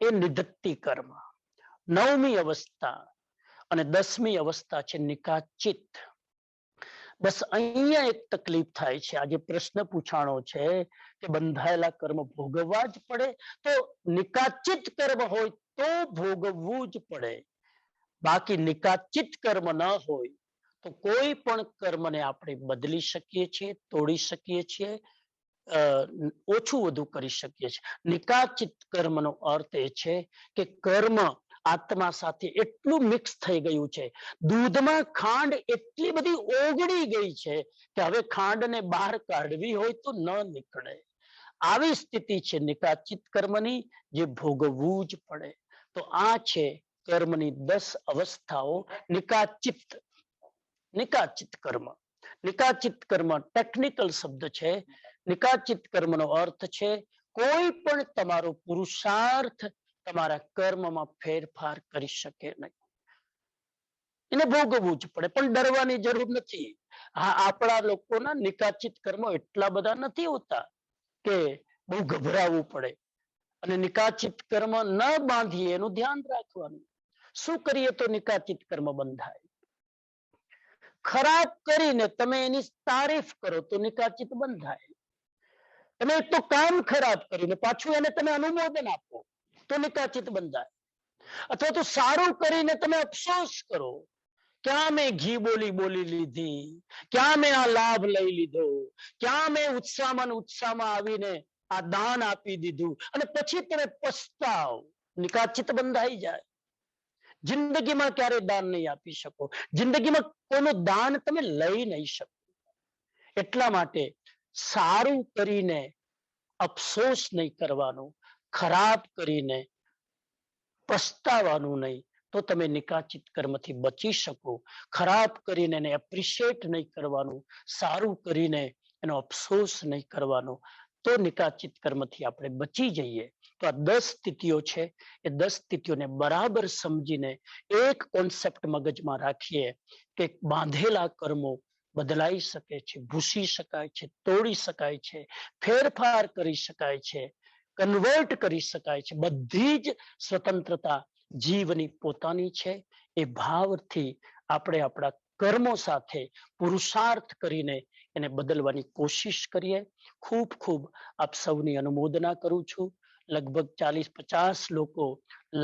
એ નિધત્તિ કર્મ. 9મી અવસ્થા અને 10મી અવસ્થા છે નિકાચિત. બસ અહીંયા એક તકલીફ થાય છે. આજે પ્રશ્ન પૂછાણો છે કે બંધાયેલા કર્મ ભોગવવા જ પડે, તો નિકાચિત કર્મ હોય તો ભોગવવું જ પડે. બાકી નિકાચિત કર્મ ન હોય તો કોઈ પણ કર્મને આપણે બદલી શકીએ છીએ, તોડી શકીએ છીએ, ઓછું વધુ કરી શકીએ છીએ. નિકાચિત કર્મનો અર્થ એ છે કે કર્મ આત્મા સાથે એટલું મિક્સ થઈ ગયું છે, દૂધમાં ખાંડ એટલી બધી ઓગળી ગઈ છે કે હવે ખાંડને બહાર કાઢવી હોય તો ન નીકળે. આવી સ્થિતિ છે નિકાચિત કર્મની, જે ભોગવવું જ પડે. તો આ છે કર્મની 10 અવસ્થાઓ. નિકાચિત કર્મ. નિકાચિત કર્મ ટેકનિકલ શબ્દ છે. નિકાચિત કર્મનો અર્થ છે કોઈ પણ તમારો પુરુષાર્થ તમારા કર્મમાં ફેરફાર કરી શકે નહીં. એને ભોગવવું જ પડે, પણ ડરવાની જરૂર નથી. હા, આપણા લોકોના નિકાચિત કર્મો એટલા બધા નથી હોતા કે બહુ ગભરાવું પડે. અને નિકાચિત કર્મ ન બાંધીએ એનું ધ્યાન રાખવાનું. શું કરીએ તો નિકાચિત કર્મ બંધાય? ખરાબ કરીને તમે એની તારીફ કરો તો નિકાચિત બંધાય. તમે એક તો કામ ખરાબ કરીને પાછું એને તમે અનુમોદન આપો તો નિકાચિત બંધાય. અથવા તો સારું કરીને તમે અફસોસ કરો, ક્યાં મેં ઘી બોલી લીધી, ક્યાં મેં આ લાભ લઈ લીધો, ક્યાં મેં ઉત્સાહમાં આવીને આ દાન આપી દીધું, અને પછી તમે પસ્તાવ. નિકાચિત બંધાઈ જાય. જિંદગીમાં ક્યારે દાન નહીં આપી શકો, જિંદગીમાં કોઈનું દાન તમે લઈ નહીં શકો. એટલા માટે સારું કરીને અફસોસ નહીં કરવાનો, ખરાબ કરીને પસ્તાવાનું નહીં, તો તમે નિકાચિત કર્મથી બચી શકો. ખરાબ કરીને એને એપ્રિશિએટ નહીં કરવાનું, સારું કરીને એનો અફસોસ નહીં કરવાનો, તો નિકાચિત કર્મથી આપણે બચી જઈએ. તો આ 10 સ્થિતિઓ છે. એ 10 સ્થિતિઓને બરાબર સમજીને એક કોન્સેપ્ટ મગજમાં રાખીએ કે બાંધેલા કર્મો બદલાઈ શકે છે, ભૂસી શકાય છે, તોડી શકાય છે, ફેરફાર કરી શકાય છે, કન્વર્ટ કરી શકાય છે. બધી જ સ્વતંત્રતા જીવની પોતાની છે. એ ભાવથી આપણે આપણા કર્મો સાથે પુરુષાર્થ કરીને એને બદલવાની કોશિશ કરીએ. ખૂબ ખૂબ આપ સૌની અનુમોદના કરું છું. લગભગ 40-50 લોકો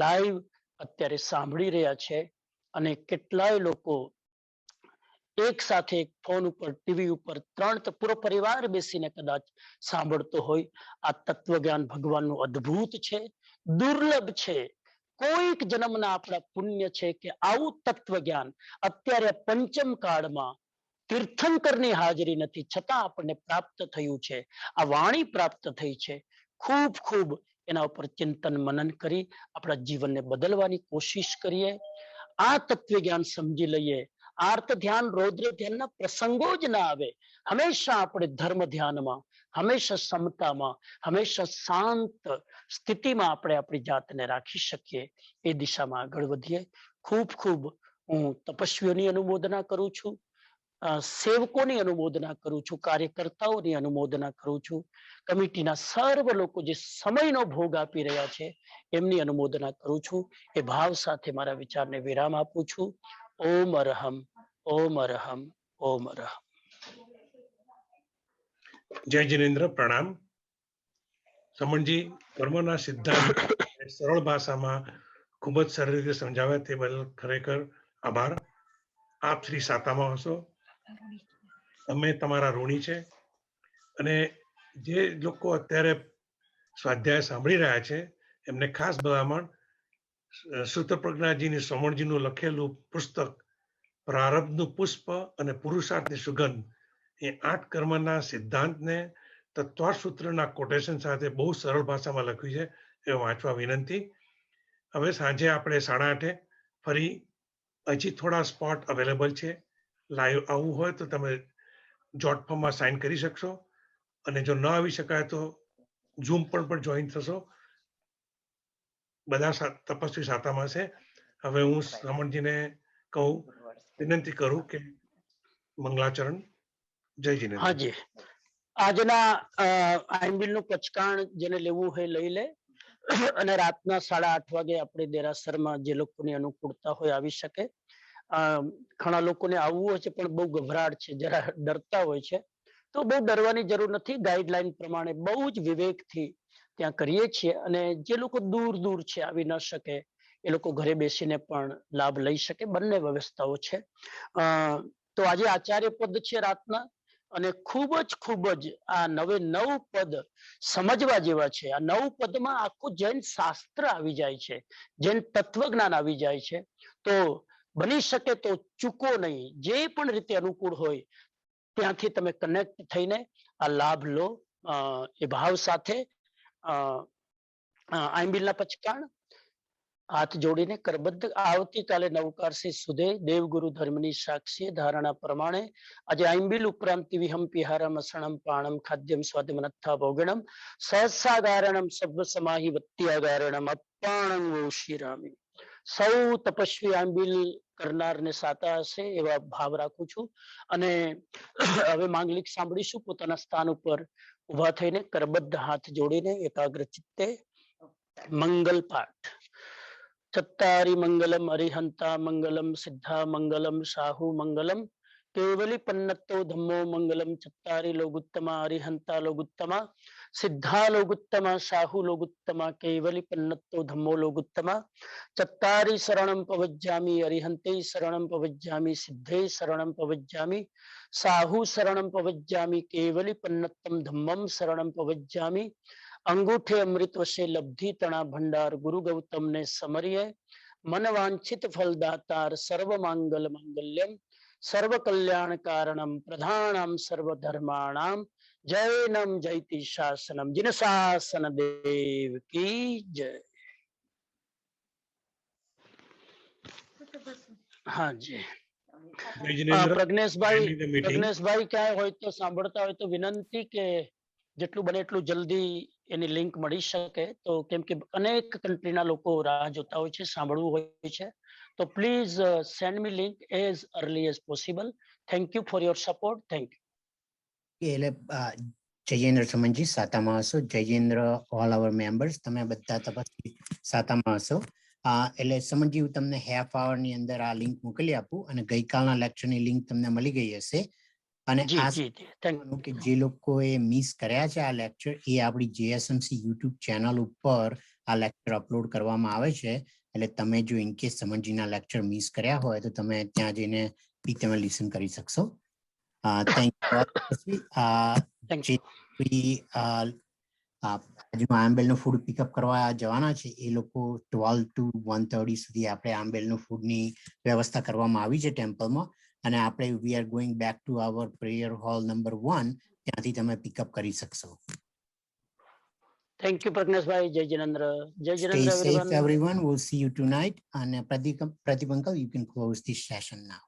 લાઈવ અત્યારે સાંભળી રહ્યા છે, અને કેટલાય લોકો એક સાથે ફોન ઉપર, ટીવી ઉપર, 3 પૂરો પરિવાર બેસીને કદાચ સાંભળતો હોય. આ તત્વજ્ઞાન ભગવાનનું અદ્ભુત છે, દુર્લભ છે. કોઈક જન્મના આપણા પુણ્ય છે કે આવું તત્વજ્ઞાન અત્યારે પંચમ કાળમાં તીર્થંકરની હાજરી નથી છતાં આપણને પ્રાપ્ત થયું છે. આ વાણી પ્રાપ્ત થઈ છે. ખૂબ ખૂબ એના ઉપર ચિંતન મનન કરી આપણા જીવનને બદલવાની કોશિશ કરીએ. આ તત્વજ્ઞાન સમજી લઈએ. આર્ત ધ્યાન, રૌદ્ર ધ્યાનના પ્રસંગો જ ના આવે. હંમેશા આપણે ધર્મ ધ્યાનમાં, હંમેશા સમતામાં, હંમેશા શાંત સ્થિતિમાં આપણે આપણી જાતને રાખી શકીએ. એ દિશામાં આગળ વધીએ. ખૂબ ખૂબ હું તપસ્વીઓની અનુમોદના કરું છું, સેવકોની અનુમોદના કરું છું, કાર્યકર્તાઓની અનુમોદના કરું છું, કમિટીના સર્વ લોકો જે સમયનો ભોગ આપી રહ્યા છે એમની અનુમોદના કરું છું. એ ભાવ સાથે મારા વિચારને વિરામ આપું છું. ઓમ અરહમ, ઓમ અરહમ, ઓમ અરહમ. જય જિનેન્દ્ર, પ્રણામ. સમણજી, કર્મના સિદ્ધાંત સરળ ભાષામાં ખૂબ જ સરળ રીતે સમજાવ્યા તે બદલ ખરેખર આભાર. આપ શ્રી સાતામાં હશો, અમે તમારા ઋણી છે. અને જે લોકો અત્યારે સ્વાધ્યાય સાંભળી રહ્યા છે એમને ખાસ ભલામણ સૂત્રપ્રજ્ઞાજીની સમણજીનું લખેલું પુસ્તક પ્રારબ્ધનું પુષ્પ અને પુરુષાર્થની સુગંધ, એ 8 કર્મના સિદ્ધાંતને તત્વાર્થ સૂત્રના કોટેશન સાથે બહુ સરળ ભાષામાં લખ્યું છે, એ વાંચવા વિનંતી. હવે સાંજે આપણે 8:30 ફરી હજી થોડા સ્પોટ અવેલેબલ છે. લાઈવ આવવું હોય તો તમે જોટ ફોર્મમાં સાઇન કરી શકશો, અને જો ન આવી શકાય તો ઝૂમ પણ જોઈન થશો. બધા તપસ્વી સાતામાં છે. હવે હું રમણજીને કહું, વિનંતી કરું કે મંગલાચરણ. જય જીનેન્દ્ર. હાજી, આજના આઈમ્બિલનું પચકાણ જેને લેવું હોય લઈ લે, અને રાતના 8:30 વાગે આપણે દેરાસરમાં જે લોકોની અનુકૂળતા હોય આવી શકે. ઘણા લોકોને આવવું હોય છે પણ બહુ ગભરાટ છે, જરા ડરતા હોય છે, તો બહુ ડરવાની જરૂર નથી. ગાઈડલાઈન પ્રમાણે બહુ જ વિવેકથી ત્યાં કરીએ છીએ અને જે લોકો દૂર દૂર છે, આવી ન શકે, એ લોકો ઘરે બેસીને પણ લાભ લઈ શકે. બંને વ્યવસ્થાઓ છે. તો આજે આચાર્ય પદ છે રાતના, અને ખૂબ જ આ 9 પદ સમજવા જેવા છે. આ 9 પદમાં આખું જૈન શાસ્ત્ર આવી જાય છે, જૈન તત્વજ્ઞાન આવી જાય છે. તો બની શકે તો ચૂકો નહીં, જે પણ રીતે અનુકૂળ હોય ત્યાંથી તમે કનેક્ટ થઈને આ લાભ લો. એ ભાવ સાથે આંબિલના પચકાણ હાથ જોડીને કરબદ્ધ. આવતીકાલે નવકારસી સુધે દેવગુરુ ધર્મની સાક્ષી ધારણા પ્રમાણે આજે આંબિલ ઉપરાંત વિહંપિહારમ અસણમ પાણમ ખાદ્યમ સ્વાદમનથા ભોગણમ સહસાગારણમ સર્વ સમાહી વત્યાગારણમ અપાણમ શિરામી. સૌ તપસ્વી આંબિલ કરનારને સાતા હશે એવા ભાવ રાખું છું. અને હવે માંગલિક સાંભળીશું. પોતાના સ્થાન ઉપર ઉભા થઈને કરબદ્ધ હાથ જોડીને એકાગ્ર ચિત્તે મંગલ પાઠ. ચત્તારી મંગલમ અરિહંતા મંગલમ સિદ્ધા મંગલમ સાહુ મંગલમ કેવલી પન્નતો ધમ્મો મંગલમ. ચત્તારી લોગુત્તમા અરિહંતા લોગુત્તમા સિદ્ધા લોગુત્તમા સાહુ લોગુત્તમા કેવલી પન્નતો ધમ્મો લોગુત્તમા. ચત્તારી શરણમ પવજ્જામિ અરિહંતે શરણમ પવજ્જામિ સિદ્ધે શરણમ પવજ્જામિ સાહુ શરણમ પવજ્જામિ કેવલી પન્નતમ ધમ્મમ શરણમ પવજ્જામિ. અંગૂઠે અમૃત વશે લબ્ધિ તણા ભંડાર ગુરુ ગૌતમ ને સમરીએ. મન વાંછિત ફલદાતાર સર્વ માંગલ માંગલ્યમ સર્વ કલ્યાણ કારણમ પ્રધાનમ સર્વ ધર્માણામ. જૈનમ જયતિ શાસનમ. જીન શાસન દેવ કી જય. હા જી. જય જિનેન્દ્ર. પ્રજ્ઞેશભાઈ ક્યાંય હોય તો સાંભળતા હોય તો વિનંતી કે જેટલું બને એટલું જલ્દી એની લિંક મળી શકે. તો કેમ કે અનેક કન્ટ્રીના લોકો રાહ જોતા હોય છે, સાંભળવું હોય છે. તો please send me link as early as possible. Thank you for your support. Thank you. એટલે જયેન્દ્ર સમનજી સાતામાં હશો. જયેન્દ્ર ઓલ અવર મેમ્બર્સ, તમે બધા તપાસી સાતામાં હશો. એટલે સમનજી હું તમને હાફ આવરની અંદર આ લિંક મોકલી આપું અને ગઈકાલના લેક્ચરની લિંક તમને મળી ગઈ હશે. અને કે જે લોકોએ મિસ કર્યા છે આ લેક્ચર, એ આપણી JSMC યુટ્યુબ ચેનલ ઉપર આ લેક્ચર અપલોડ કરવામાં આવે છે. એટલે તમે જો ઇનકેસ સમનજીના લેક્ચર મિસ કર્યા હોય તો તમે ત્યાં જઈને બી તમે લિસન કરી શકશો. Thank you. આંબેલનું ફૂડ પિકઅપ કરવા જવાના છે એ લોકો 12 to 1:30 સુધી આપણે આંબેલનું ફૂડની વ્યવસ્થા કરવામાં આવી છે ટેમ્પલમાં. અને આપણે we are going back to our prayer hall number 1, ત્યાંથી તમે પિકઅપ કરી શકશો. Thank you Pragneshbhai. જય જિનેન્દ્ર. જય Jinendra everyone. We'll see you tonight. And Pradeep uncle, you can close this session now.